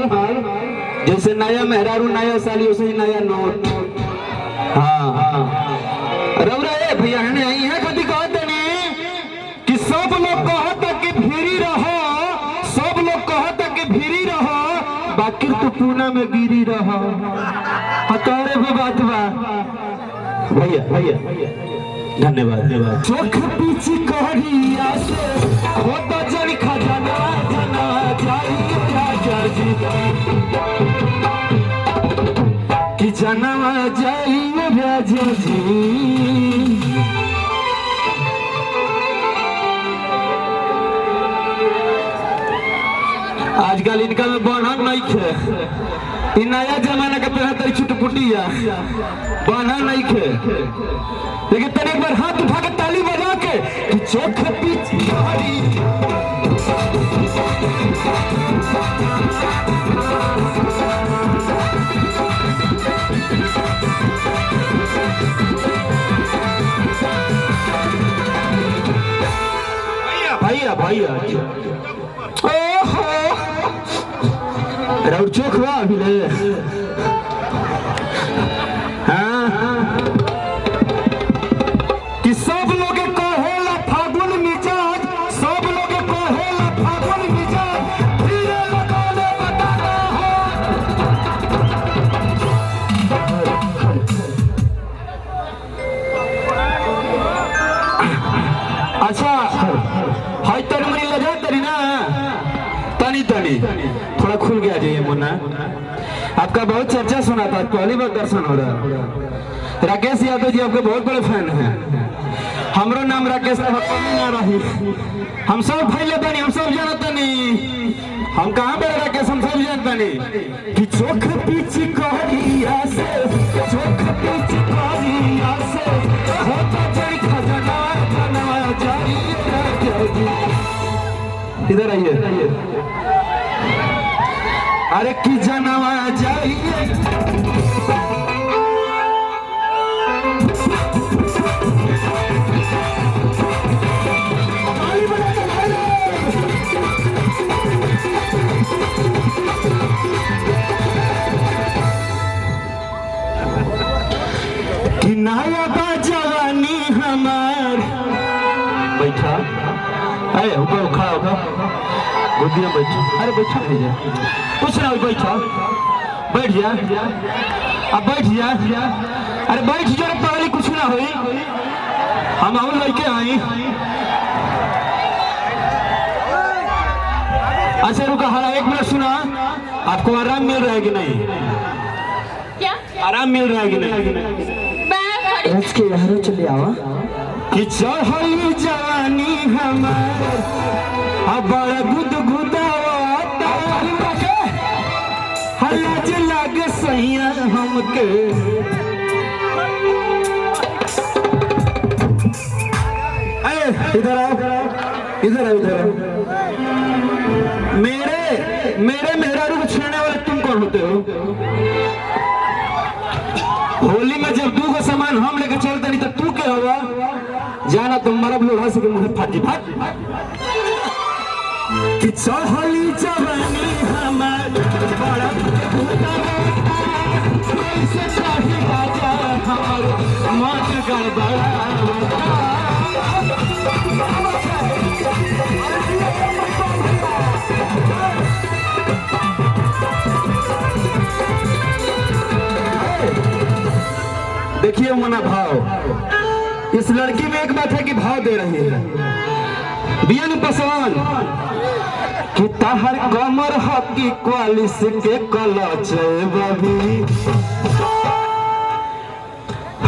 जैसे नया मेहरारू नया साली वैसे ही नया नोट। हाँ रउरा ए भैया है आई है कभी कहते नहीं कि सब लोग कहता कि भीरी रहो, सब लोग कहता कि भीरी रहो बाकी तो पूना में गिरी रहो। हतारे भी बात बा भैया भैया धन्यवाद धन्यवाद। चोख पीछे करिया से होता जन खजाना जना जाई राजा जी कि जनवा जाई राजा जी। आजकल इनका में बंधन नहीं खे नया जमाना का पहले तरी छुटपुटिया बंधन नहीं खे। लेकिन तने एक बार हाथ उठा के ताली बजा के कि चोख पीछे भैया भैया ओहो राउर चोख बा अभी ले। हाँ कि सब लोग कहेला फागुन मिजाज, सब लोग कहेला फागुन मिजाज धीरे लगाने बताना हो। अच्छा हाय तनी मनी लगा तरी ना तनी तनी थोड़ा खुल गया जी मुन्ना। आपका बहुत चर्चा सुना था पहली बार दर्शन हो रहा। राकेश यादव जी आपके बहुत बड़े फैन हैं। हमरो नाम राकेश ना रही हम सब फैले बनी हम सब जानता नहीं हम कहाँ बड़े राकेश हम सब जानता नहीं कि चोख पीछे करिया से चोख पीछे करिया से होता जड़ी खजाना बनवा जाई राजा जी। इधर आइए अरे की जनवा जाइए कि नया बा जवानी हमार बैठा अरे ऊपर खड़ा होगा गोदिया बैठो। अरे बैठा भैया कुछ ना बैठा बैठ जा अब बैठ जा। अरे बैठ जो पहले कुछ ना हुई हम और लड़के आई। अच्छा रुका हरा एक मिनट सुना आपको आराम मिल रहा है कि नहीं? क्या आराम मिल रहा है कि नहीं? रच के यहाँ चले आवा कि चढ़ल जवानी हमार अब बड़ा गुदगुदावता हलाज लागे सैया हमके। इधर आओ इधर आओ इधर आओ। मेरे मेहरारू को छेड़ने वाले तुम कौन होते हो? होली में जब 2 सामान हम लेके चलते नहीं तो तू क्या होगा? जाना तुम मरब लोढ़ा से मुझे फाटी फाट कि चढ़ली जवानी हमार बड़ा कैसे चाही राजा हमार मत गड़बड़ा। देखिए मना भाव इस लड़की में एक बात है कि भाव दे रही है बियन पसवान कि ताहर कमर हकी क्वालिस के कलच बबी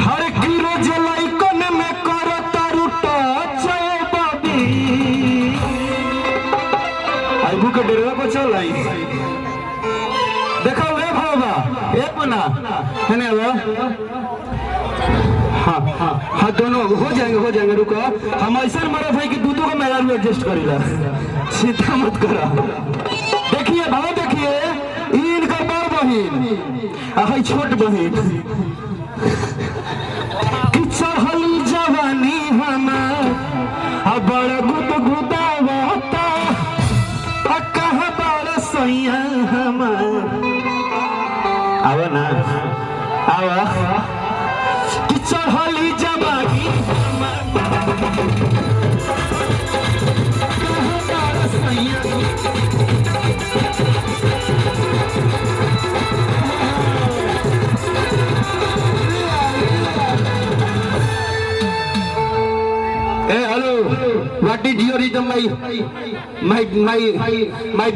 हर किलो जलाइकन में कर तारू टच बबी आई बुक के डेरा को चल आई देखो रे भावा एक मना है ना वो हाँ हाँ हाँ दोनों हो जाएंगे रुको हम ऐसा मरे भाई कि दूधों का मेरा भी एडजस्ट करेला चिंता मत करो देखिए भाव देखिए इनका बड़ बहिन आई छोट बहिन कि चढ़ल जवानी हमार बड़ गुद गुदावता कहाँ बड़ सैया हमार आवा ना आवा कि चढ़ली जवानी हमार कहाँ बड़ सैया What is your rhythm, my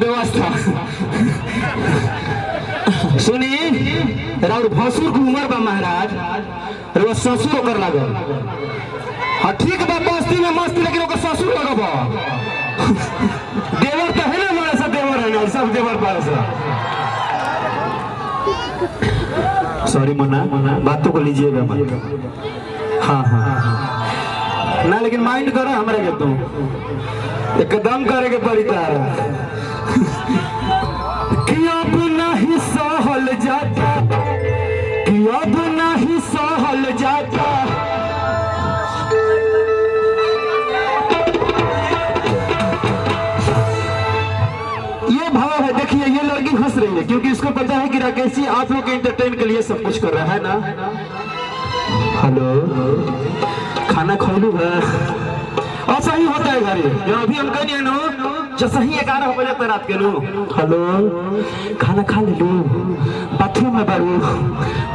व्यवस्था सुनी राउर भसुर की उम्र बा महाराज वो ससुर ओकर लागल हाँ ठीक बा बस्ती में मस्ती लेकिन ओकर ससुर लगब देवर तो है ना हमारे सब देवर है ना सब देवर पास सॉरी मना बातों को लीजिएगा मत हाँ हाँ ना लेकिन माइंड करो हमारे के तुम एकदम करे के पड़ी तारा कि अब नहीं सहल जाता कि अब नहीं सहल जाता ये भाव है देखिए ये लड़की हंस रही है क्योंकि इसको पता है कि राकेश जी आप लोग के एंटरटेन के लिए सब कुछ कर रहा है ना हेलो खाना खोलू है और सही होता है घर जो अभी हम कह नो जो सही 11 बजे तक रात के लो हेलो खाना खा ले लो बाथरूम में बारू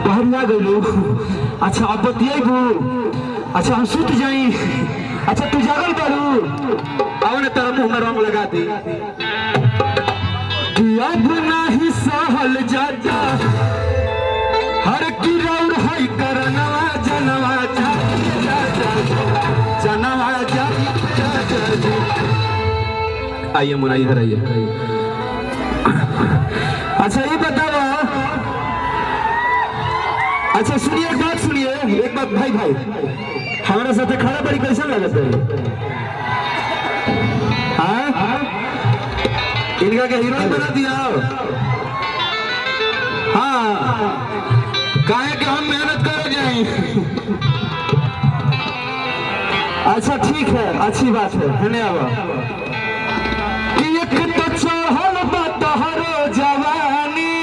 बाहर ना गलू अच्छा अब बतिएबू अच्छा हम सुत जाई अच्छा तू जागल बारू आओ ना तेरा मुंह में रंग लगा दी कि अब नहीं सहल जाता हर की रौर है करनवा जनवा आइए मुना इधर आइए अच्छा ये बताओ अच्छा सुनिए एक बात भाई हमारे साथ खड़ा बड़ी कैसा लगता है हाँ इनका क्या हीरोइन बना दिया हाँ काहे कि हम मेहनत कर जाए अच्छा ठीक है अच्छी बात है ना अब कि एक तो चढ़ल बा तोहरो जवानी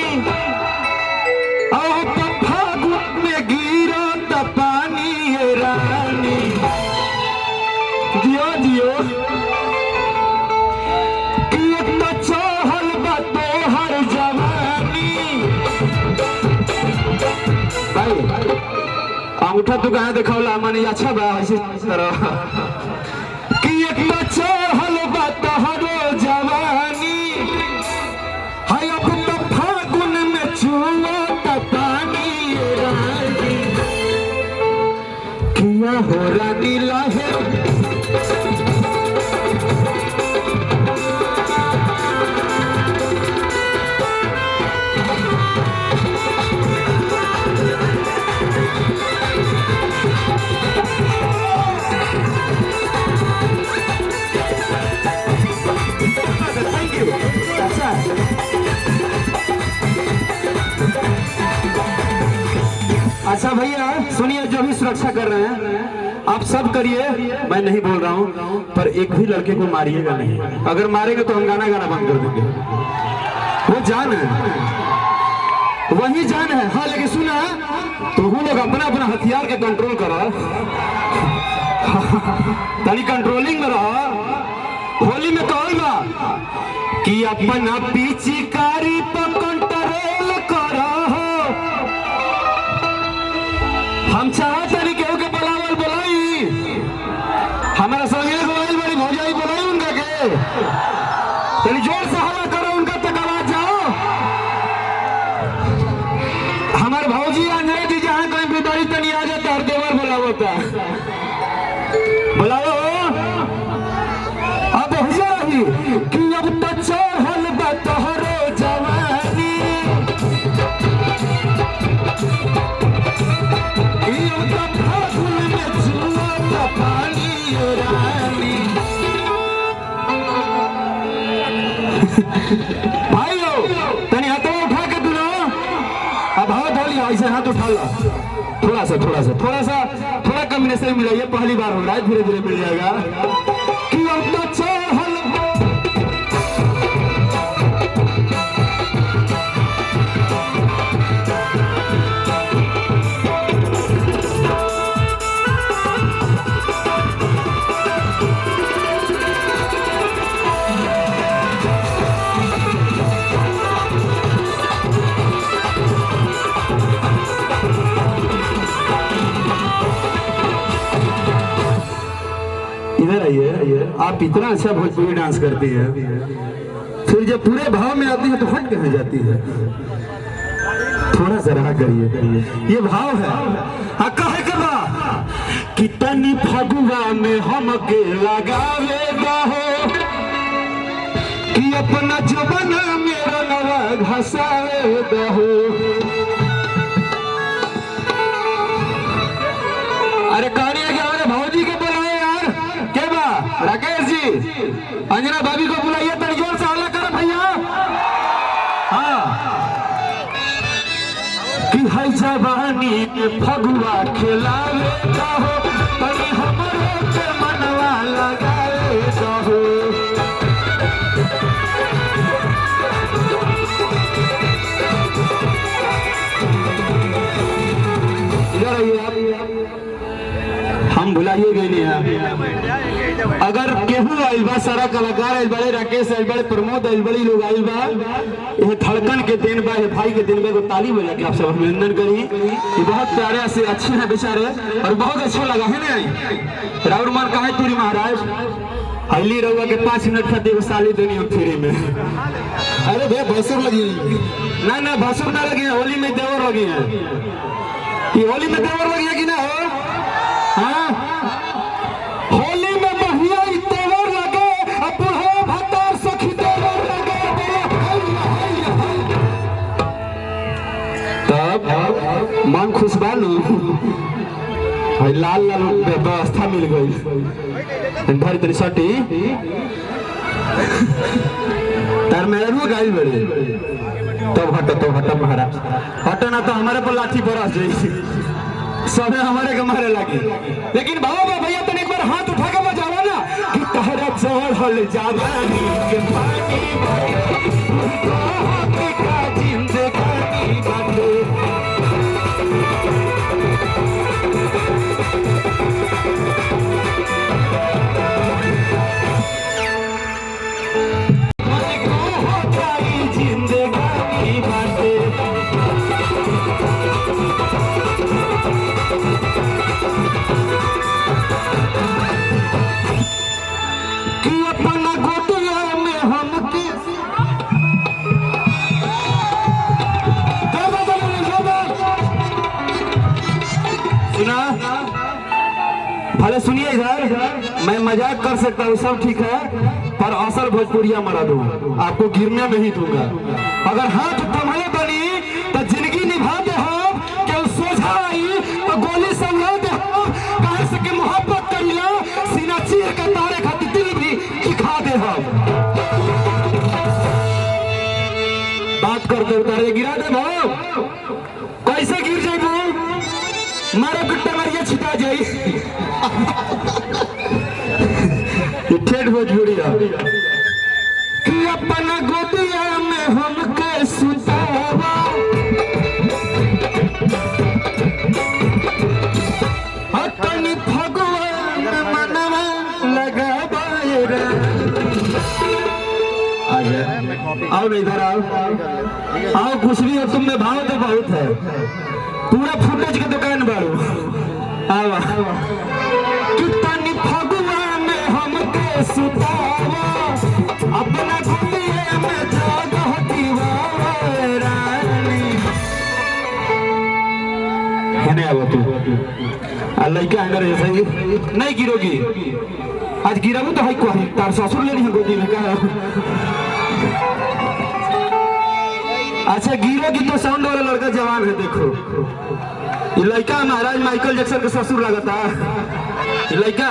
और फागुन में गिरो त पानी रानी दियो दियो कि एक तो चढ़ल बा तोहर जवानी भाई अंगूठा तू कहाँ देखौला माने अच्छा बा ऐसे तरह कि एक बच्चा हल बा तोहरो जवानी हाय अब तो फागुन में छुआ त पानी रानी किया हो रानी लाहे अच्छा भैया सुनिए जो भी सुरक्षा कर रहे हैं आप सब करिए मैं नहीं बोल रहा हूँ पर एक भी लड़के को मारिएगा नहीं अगर मारेंगे तो हम गाना बंद कर देंगे वो जान है वही जान है हाँ लेकिन सुना तो वो लोग अपना हथियार के कंट्रोल करो तनी कंट्रोलिंग में रहो होली में कहूँगा कि अपना पिचकारी पर कंट्रोल करो हम चाहते नहीं केहू के बुलावल बुलाई हमारा संगे गोइल बड़ी भौजाई बुलाई उनका के तनी जोर से हल्ला करो उनका तक आवाज जाओ हमारे भौजी आने दी जहाँ कहीं भी बड़ी तनी आ जाता और देवर बुलाओ बुलाओ अब हो जाएगी कि अब तो चोर हाथ उठा ला, थोड़ा कॉम्बिनेशन मिलाइए, पहली बार हो रहा है, धीरे धीरे मिल जाएगा। कि अब तो चढ़ल इधर आइए। आप इतना अच्छा भोजपुरी डांस करती हैं, फिर जब पूरे भाव में आती है तो हट कहाँ जाती है? थोड़ा सा रहा करिए, ये भाव है। हाँ कहे कबा कि तनी फगुआ में हमके लगावे हो, कि अपना जुबान मेरा नवा घसावे हो। अरे कहानी है क्या? हमारे भौजी के बुलाए यार, के बा राकेश जी, अंजना भाभी को बुलाइए, तनी जोर से हल्ला करो भैया। हाँ कि है जवानी में फगुआ खिलावे हो, तनी हमरे के मनवा लगावे हो। इधर आइए आप, हम भुलाइए गए नहीं हैं। अगर केहू आइल बा, सारा कलाकार आइल बड़े, राकेश आइल बड़े, प्रमोद आइल बड़ी, लोग आइल बा, ये धड़कन के दिन बा, ये भाई के दिन बा, ताली बजा के आप सब अभिनंदन करी। ये बहुत प्यारे से अच्छे हैं बेचारे, और बहुत अच्छा लगा है ना। राउर मान कहा है तुरी महाराज हल्ली रहुआ के 5 मिनट खाते वो साली दुनिया फ्री में। अरे भैया भसुर लगी ना, भसुर ना लगी है, होली में देवर लगी है। ये होली में देवर लगी है कि ना हो? हाँ होली में बढ़िया तेवर लगे, बुढ़ो भतर सखी तेवर लगे। तब मन खुश बालू, लाल लाल व्यवस्था मिल गई, भर तेरी सटी तार मेरू गाइल बड़े। तब हटो महाराज, हटो ना तो हमारे पर लाठी बरस जाए, सब हमारे कमारे लगी। लेकिन बाबा भैया तो एक बार हाथ उठा के बजावा ना, कि तहरा चढ़ल जावानी के पानी का जिंदगानी बाटे। जिंदगानी बाटे कि अपना गोटिया में हमके सुना। भले सुनिए इधर, मैं मजाक कर सकता हूँ, सब ठीक है, पर असल भोजपुरिया मरा दूँ, आपको गिरने नहीं दूंगा। अगर हाथ थमले बनी तो जिंदगी निभा दे हम, केवल सोझा आई तो गोली संभल दे हम, कहे से कि मोहब्बत करिला, सीना चीर के तारे खातिर दिल भी दिखा दे हम। बात करते उतारे गिरा दे भाव, कैसे गिर जाए भाव? मारे गुट्टा मारिया छिटा जाई। ठेठ भोजपुरिया कि अपना गोदिया में हमके सुतावा, अपनी भगवान मनवा लगावा। आओ ना इधर आओ, कुछ भी हो, तुमने भाव तो बहुत है, पूरा फुटेज की दुकान बारू। आवा कितनी भगवान में हमके सुतावा, अपना गोदिया में जागो दीवारानी। कहने आओ तू लड़का अंदर ऐसे ही नहीं गिरोगी, आज गिराबू तो है कोई तार ससुर लेनी है गोदी में। कहा अच्छा गिरोगी तो साउंड वाला लड़का जवान है, देखो ये लड़का महाराज माइकल जैक्सन का ससुर लगता है। ये लड़का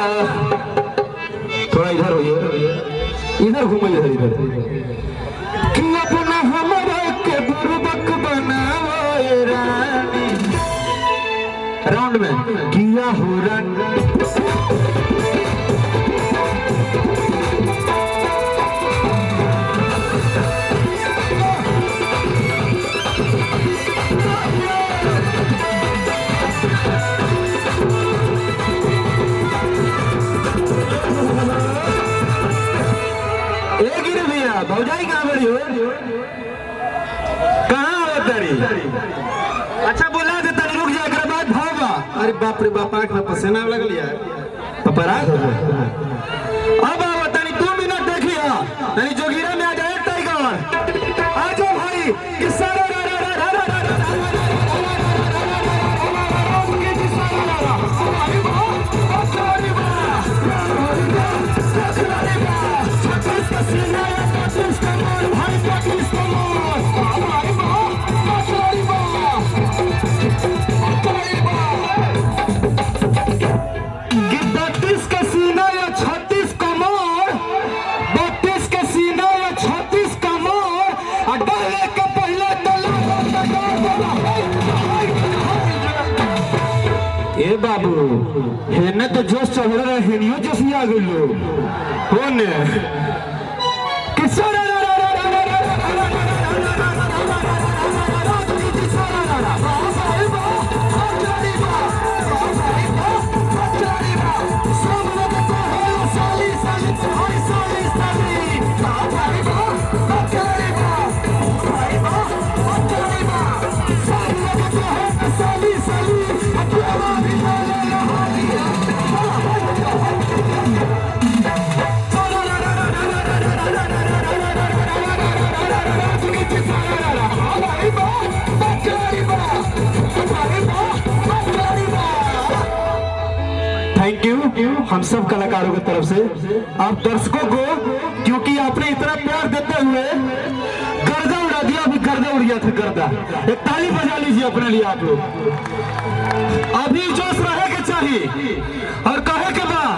थोड़ा इधर होइए, इधर घूमिए, इधर कि अपना हमारा के बुर्बक बनाओ रानी। हुरन भौजाई कहाँ बड़ी हो? कहाँ हो तरी? अच्छा बोला दे तनी रुक जा एकरा बाद भागा। अरे बाप रे बाप आँख में पसीना लगल यार। पपरा अब आओ तनी 2 मिनट देखिए तनी जोगिरा में आ जाए टाइगर आ जाओ भाई किस्सा ए बाबू हेने तो जोश चढ़ रहा है हेनियो जोश आ गई लो होने किस्सा थैंक यू हम सब कलाकारों की तरफ से आप दर्शकों को, क्योंकि आपने इतना प्यार देते हुए गर्दा उड़ा दिया, अभी गर्दा उड़ गया था गर्दा। एक ताली बजा लीजिए अपने लिए आप लोग। अभी जोश रहे के चाहिए और कहे के बाद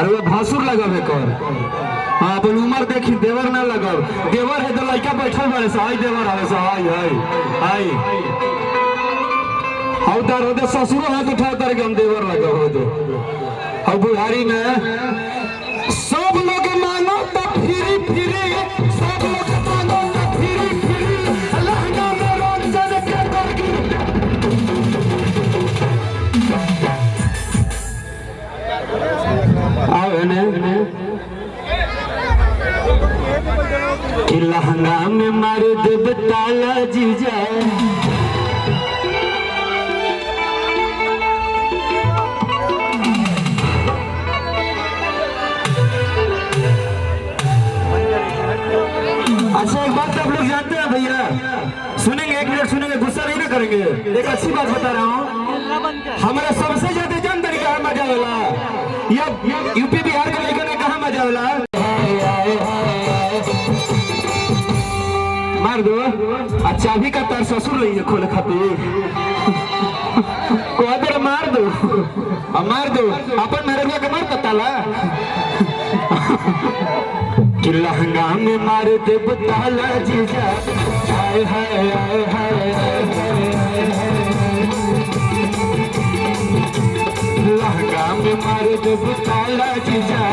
अरे भासुर लगावे कर। हाँ अपन उम्र देखी देवर ना लगाओ, देवर है तो लड़का बैठल बड़े सहाय देवर आवे सहाय हाय हाउ तार हो दे ससुरो हाथ उठा तार के हम देवर लगाओ हो दो। और बुढ़ारी में सब लोग मांगो तो फिरी फिरी, सब लोग मांगो तो फिरी फिरी, लहंगा में रंजन के करगी कि लहंगा में मार देव ताला जीजा। अच्छा एक बात आप लोग जानते हैं भैया, सुनेंगे 1 मिनट सुनेंगे, गुस्सा नहीं ना करेंगे। एक अच्छी बात बता रहा हूँ, हमारा सबसे ज्यादा जन तरीका मजा वाला या यूपी बिहार के लड़के ने कहा मजा वाला मार दो। अच्छा भी का तार ससुर नहीं है खोले खातिर को देर मार दो, मार दो अपन मेरे के मार ताला कि लहंगा में मार दे ताला जीजा। हाय हाय हाय हाय लहंगा में मार दे ताला जीजा,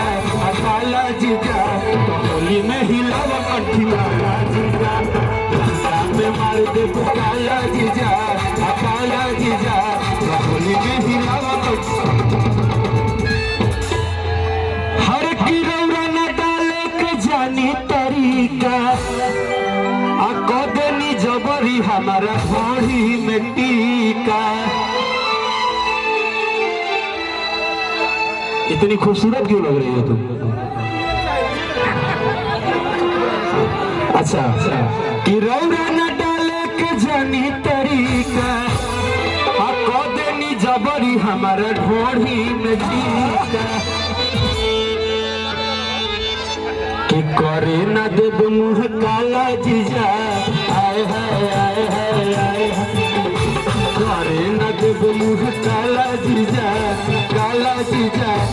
ताला जीजा तो होली में हिलावा कंठी मारा जीजा। लहंगा में मार दे ताला जीजा, ताला जीजा तो होली में हिलावा हर की रौरा न डाले के जानी तरीका आ कदनी जबरी हमारा घोड़ी में टीका। इतनी खूबसूरत क्यों लग रही हो तुम? अच्छा कि रौरा न डाले के जानी तरीका आ कदनी जबरी हमारा हमारा ढोढ़ी में टीका कि करे न देव मुँह काला जीजा आए हाय आए हाय आए करे न देव मुँह काला जीजा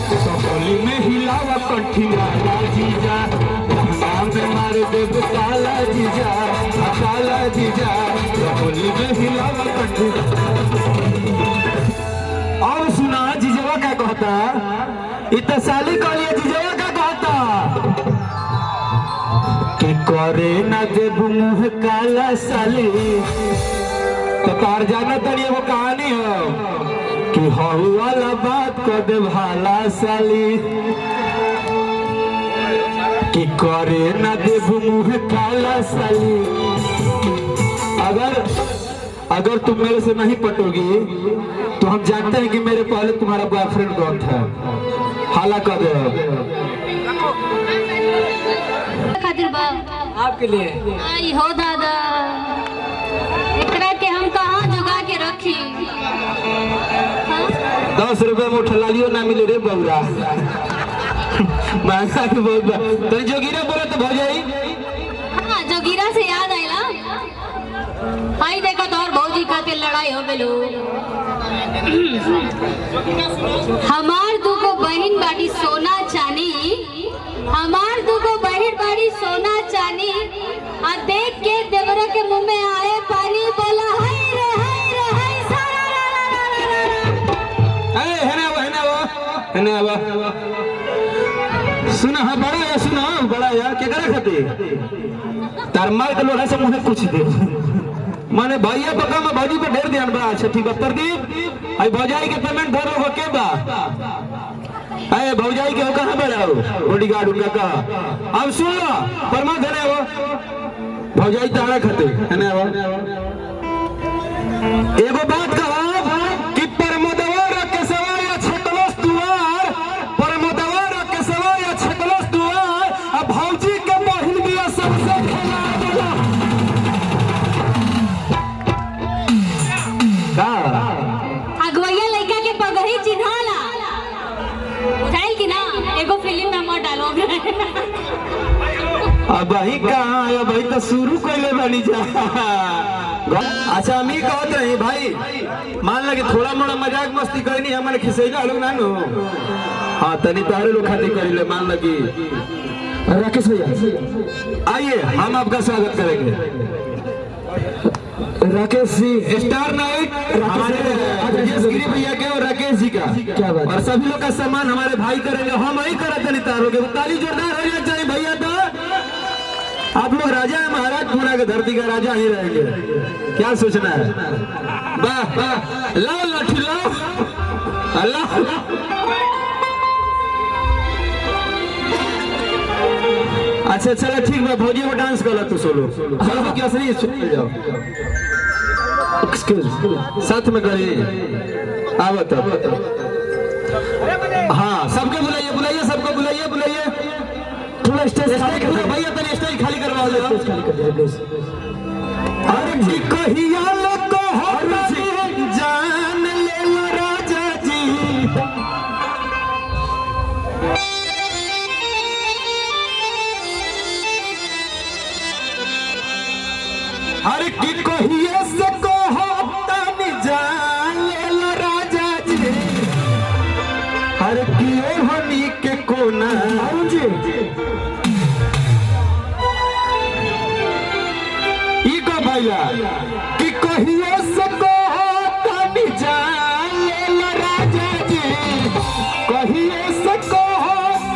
तो होली में हिलावा कंठिया जीजा नाम में मार देव काला जीजा तो होली में हिलावा कंठिया। और सुना जीजवा क्या कहता इत साली कहलिए जीजवा क्या कहता कि करे न देव मुँह काला साली तो तार जाना तनी वो कहानी हो कि हऊ वाला बात कर दे भाला साली कि करे न देव मुँह काला साली। अगर तुम मेरे से नहीं पटोगी तो हम जानते हैं कि मेरे पहले तुम्हारा बॉयफ्रेंड कौन था। हाला कर दे खातिर बा आपके लिए आई हो दादा एकरा के हम कहाँ जुगा के रखी। हाँ? 10 रुपए में उठला लियो ना मिले रे बउरा महंगा के बहुत तो जोगिरा बोला तो भौजाई। हाँ जोगिरा से याद आइला आई देखो तो और भौजी खातिर लड़ाई हो गलो। हमार दुगो बहन बाड़ी सोना चानी हमार दुगो बहन बाड़ी सोना चानी आ देख के देवरा के मुंह में आए पानी बोला हाय रे हाय रे हाय सारा रा रा रा रा। अरे है ना वो सुना हाँ बड़ा या सुना बड़ा या क्या करे खाते तार मार के लोड़ा से मुझे कुछ दे माने भैया पका में भाजी पे ढेर ध्यान बा। अच्छा ठीक है प्रदीप आई भौजाई के पेमेंट धर लो के बा अरे भौजाई के हो कहां पे रहो बॉडीगार्ड उनका कहा अब सुन लो परमात्मा है वो भौजाई तारा खाते है ना वो एगो बात कहो कि परमोदवा के सवाय छकलस दुआर परमोदवा के सवाय छकलस दुआर अब भौजी के बहिन भी सबसे खेला बोला का अगवैया लड़का के पगही चिन्हाला बुझाइल कि ना एगो फिल्म में मत डालो। अब वही कहाँ अब वही तो शुरू कैले बनी जा। अच्छा हम ही कहत रही भाई मान लगे थोड़ा मोड़ा मजाक मस्ती करनी हमारे खिसैला लोग ना नो हाँ तनी तारे लोग खातिर करी ले मान लगी। राकेश भैया आइए हम आपका स्वागत करेंगे। राकेश जी स्टार नाइट हमारे गिरी भैया के और राकेश जी का क्या बात और सभी लोग का सम्मान हमारे भाई करेंगे हम ही करते नहीं तारों के ताली जोरदार हो जाना चाहिए भैया। तो आप लोग राजा है महाराज पूरा के धरती का राजा ही रहेंगे क्या सोचना है वाह वाह लाओ लाठी लाओ अल्लाह अच्छा चलो ठीक है भौजी को डांस कर लो तू सोलो चलो क्या सही सुन जाओ एक्सक्यूज साथ में करिए आओ तब हाँ सबके बुलाइए सबको बुलाइए थोड़ा स्टेज भैया तनी स्टेज खाली करवा दो खाली कर दे प्लीज। अरे जी कहिया लोग को हो जान ले लो राजा जी अरे की कहिए से को तनी जान ले लो राजा जी अरे किए हनी के कोना जी ई को भैया की कहिए से को तनी जान ले लो राजा जी कहिए से को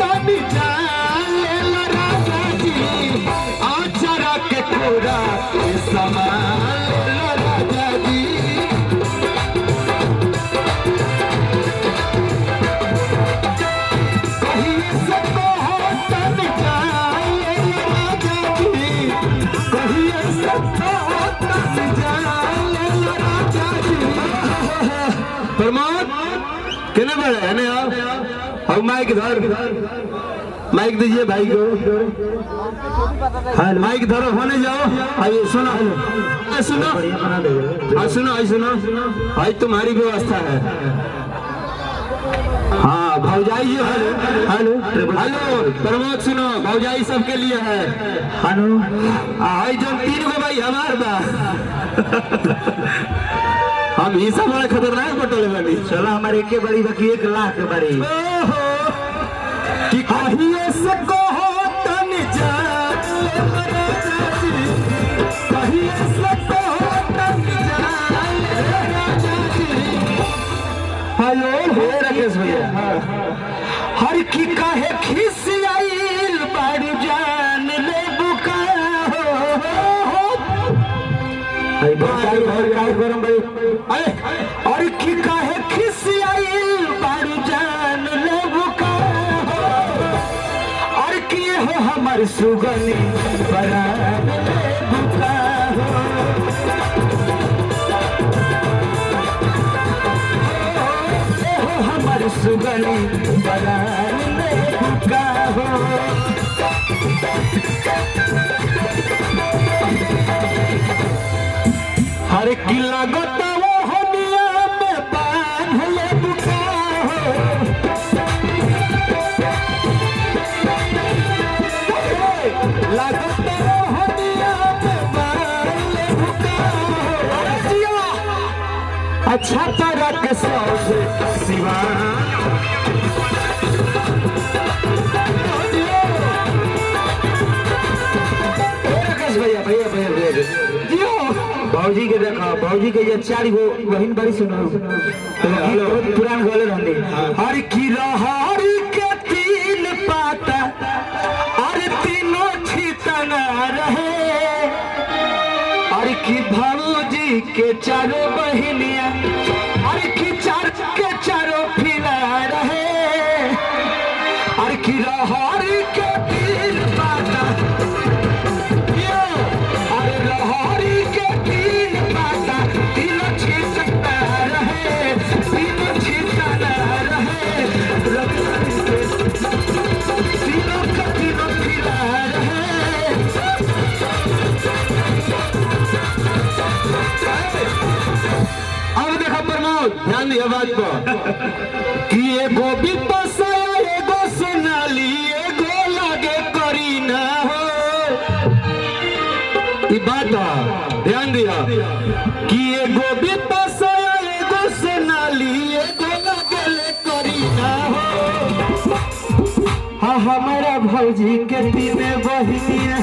तनी जान ले लो राजा जी आचरा के पूरा समान राजा जी कहीं सबको तन जाए राजा जी कहीं सबको तन जाए राजा जी। प्रमोद कितने बड़े है ना आप और माइक धर माइक दीजिए भाई को हाँ माइक धरो होने जाओ आइए सुनो सुनो हाँ सुनो आई सुनो आई तुम्हारी व्यवस्था है हाँ भौजाई जी हेलो हेलो प्रमोद सुनो भौजाई सबके लिए है। हेलो आई जब 3 गो भाई हमार बा हम ही सब बड़ा खतरनाक बटल बनी। चलो हमारे एक बड़ी बाकी 1 लाख के बड़ी कि कहिए से कहो तन जान ले मरा जाती, कहिए से कहो तन जान ले मरा जाती। हेलो हो राकेश भैया हर की काहे खिसियाइल बाड़ू जान ले बुका हो भाई बहुत गरम भाई। अरे और की काहे खिसियाइल बाड़ू जान ले बुका हो और किए हो हमर सुगनी बरान ले बुका हो हमर सुगनी बरान ले बुका हो। हर किला गोताओ हनिया में बांध ले बुका हो लागताओ हनिया में बांध ले बुका हो। अच्छा तरह के सौसे सिवा भैया भैया भैया भैया भौजी के देखा भौजी के ये 4 गो बहन बड़ी सुनो तो पुरान गोले रहंदी। हर की रहरी के 3 पाता और तीनों छितना रहे और की भौजी के 4 बहनिया और की 4 के 4 फिरा रहे और की रहरी के 3 पाता और रहरी के 3 पाता तीनों छितना रहे तीनों छितना रहे तीनों का तीनों फिरा रहे। अब देखा प्रमोद ध्यान दिया बात को कि एगो विपसा एगो सोनाली एगो लागे करीना हो। ई बात ध्यान दिया कि एगो विपसा एगो सोनाली एगो लागे करीना हो। हाँ हमारा भौजी के 3 बहिनिया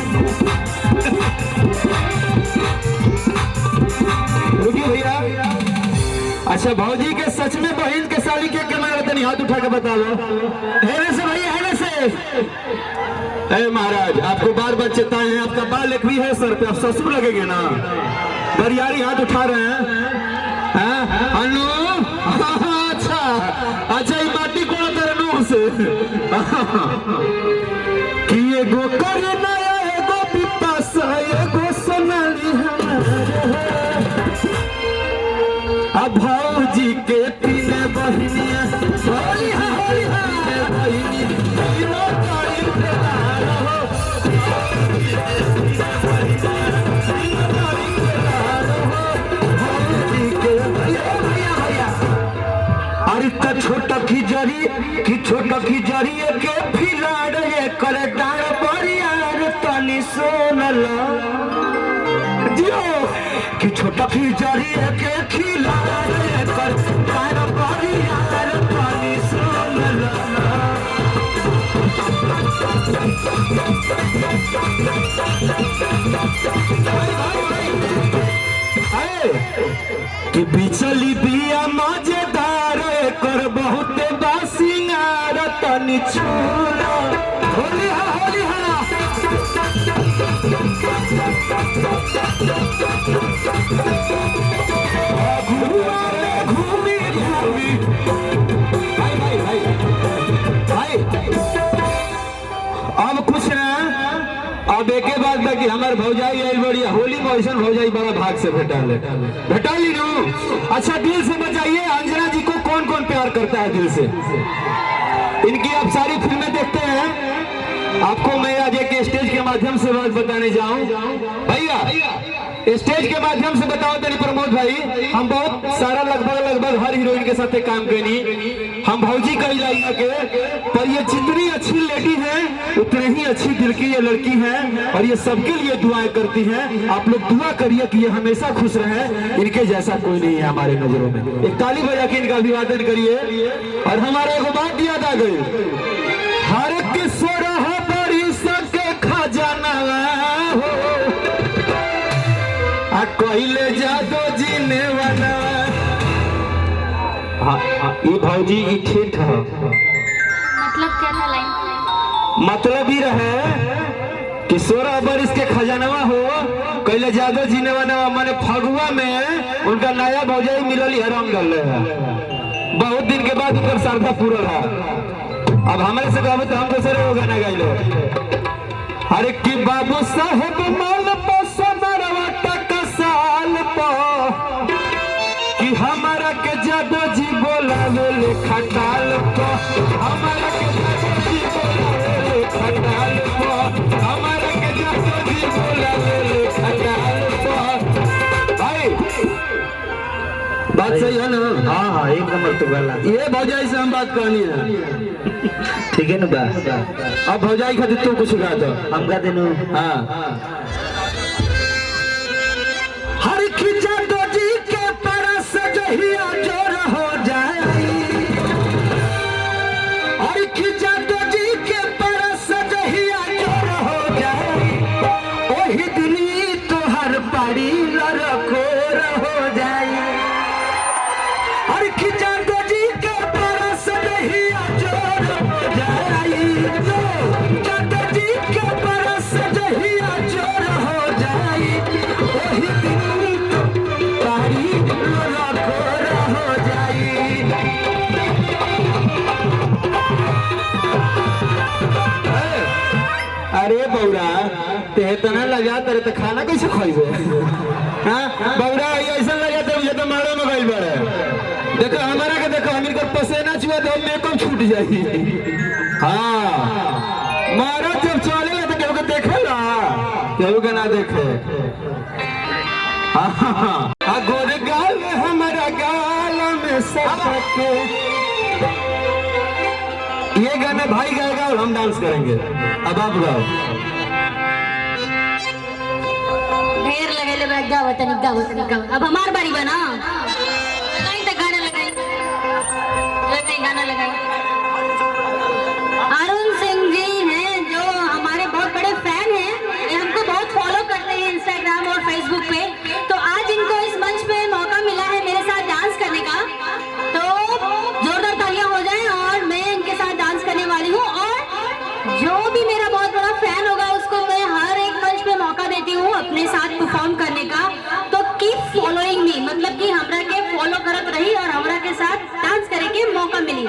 रुकिए भैया। अच्छा भौजी के सच में बहन के साली के कैमरा तनी हाथ उठा के बता लो। हेने से भैया हेने से। ए महाराज आपको बार बार चेताए हैं आपका बाल एक भी है सर पे आप ससुर लगेंगे ना। बरियारी हाथ उठा रहे हैं अनु अच्छा अच्छा ये बाटी कौन तरनू से कि एगो करे नया एगो पिपासा एगो सोनाली हमारे अब भौजी के 3 बहनिया होली बहनी तीनों तारीफ अरे त छोटा खिजरी के फिलाड़ कर डार बरियार तनी सोनल दियो कि छोटा खिजरी के खिलाड़ कर डार बरियार तनी सोनल कि बिचली बिया मजेदार कर बहुत बासिंगार तनी छूना होली हा घूमी भाई अब कुछ ना अब एक बात बा कि हमार भौजाई आई बढ़िया होली में ऐसा भौजाई बड़ा भाग से भेटा ली नो। अच्छा दिल से बताइए अंजना जी को कौन कौन प्यार करता है दिल से। इनकी आप सारी फिल्में देखते हैं। आपको मैं आज एक स्टेज के माध्यम से बात बताने जाऊं भैया स्टेज के माध्यम से बताओ तनी प्रमोद भाई, हम बहुत सारा लगभग हर हीरोइन के साथ काम करनी, हम भौजी कही लाइना के, पर ये जितनी अच्छी लेडी है उतनी ही अच्छी दिल की ये लड़की है और ये सबके लिए दुआएं करती हैं। आप लोग दुआ करिए कि ये हमेशा खुश रहे, इनके जैसा कोई नहीं है हमारे नजरों में। एक ताली बजा के इनका अभिवादन करिए। और हमारे एगो बात याद आ गई, हर किशोर हो बड़ी सबके खजाना हो, कोइले जादो जीने वाला। ये भौजी ई ठेठ है, मतलब क्या था लाइन? मतलब ही रहे कि 16 बरिस के खजानवा हो, कोइले जादो जीने वाला माने फगुआ में उनका नया भौजाई मिलल है, रंग गल है। बहुत दिन के बाद ऊपर श्रद्धा पूरल है। अब हमारे से कहबो तो हम दूसरे वो गाना गाइलो, अरे कि बाबू साहेब माल पसंदरवा टका साल पो, कि हमारा के जादो जी बोलावे ले खटाल को, हमारा के जादो जी बोलावे ले खटाल को, हमारा के जादो जी बोलावे ले खटाल को। भाई बात सही है ना? हाँ हाँ एक नंबर तो गला। ये भौजाई से हम बात करनी है, ठीक है ना बा? अब भौजाई खातिर तू कुछ गा दो, हम गा देनु। हाँ। हर खिजा दो जी के परस जहिया जोर हो जाए, हर खिजा दो जी के परस जहिया जोर हो जाए, ओही दिनी तो हर पारी लरकोर हो जाए। हर खिजा दो जी के परस जहिया जोर हो जाए, जादो जी के परस जहिया जोर हो जाए, ओही दिनी तारी लरकोर हो जाए। अरे बौरा ते तना लगा तेरे तो खाना कैसे खाइबो? हाँ बौरा ऐसा लगा तो मुझे तो मारो में गइल बड़े। देखो हमारा के देखो, हम इनका पसीना छुआ तो मेकअप छूट जाई। हाँ मारा जब चले तो केहू के देखेला, केहू के ना देखे। हाँ गोर गाल में हमारा गाल में सबके, ये गाना भाई गाएगा और हम डांस करेंगे। अब आप गाओ। ढेर लगे ले बैठ गाओ तनिक गाओ तनिक गाओ। अब हमार बारी बना, लगाई तो गाना लगाई, गाना लगाई। अरुण सिंह जी हैं जो हमारे बहुत बड़े फैन हैं, ये हमको बहुत फॉलो करते हैं इंस्टाग्राम और फेसबुक पे। तो आज इनको इस मंच पे मौका मिला है मेरे साथ डांस करने का, तो जोरदार तालियां हो जाएं। और मैं इनके साथ डांस करने वाली हूँ, और जो भी मेरा बहुत बड़ा फैन होगा उसको मैं हर एक मंच पे मौका देती हूँ अपने साथ परफॉर्म करने का। तो कीप फॉलोइंग मी, मतलब कि हमरा के फॉलो करत रही और हमरा के साथ डांस करे के मौका मिली।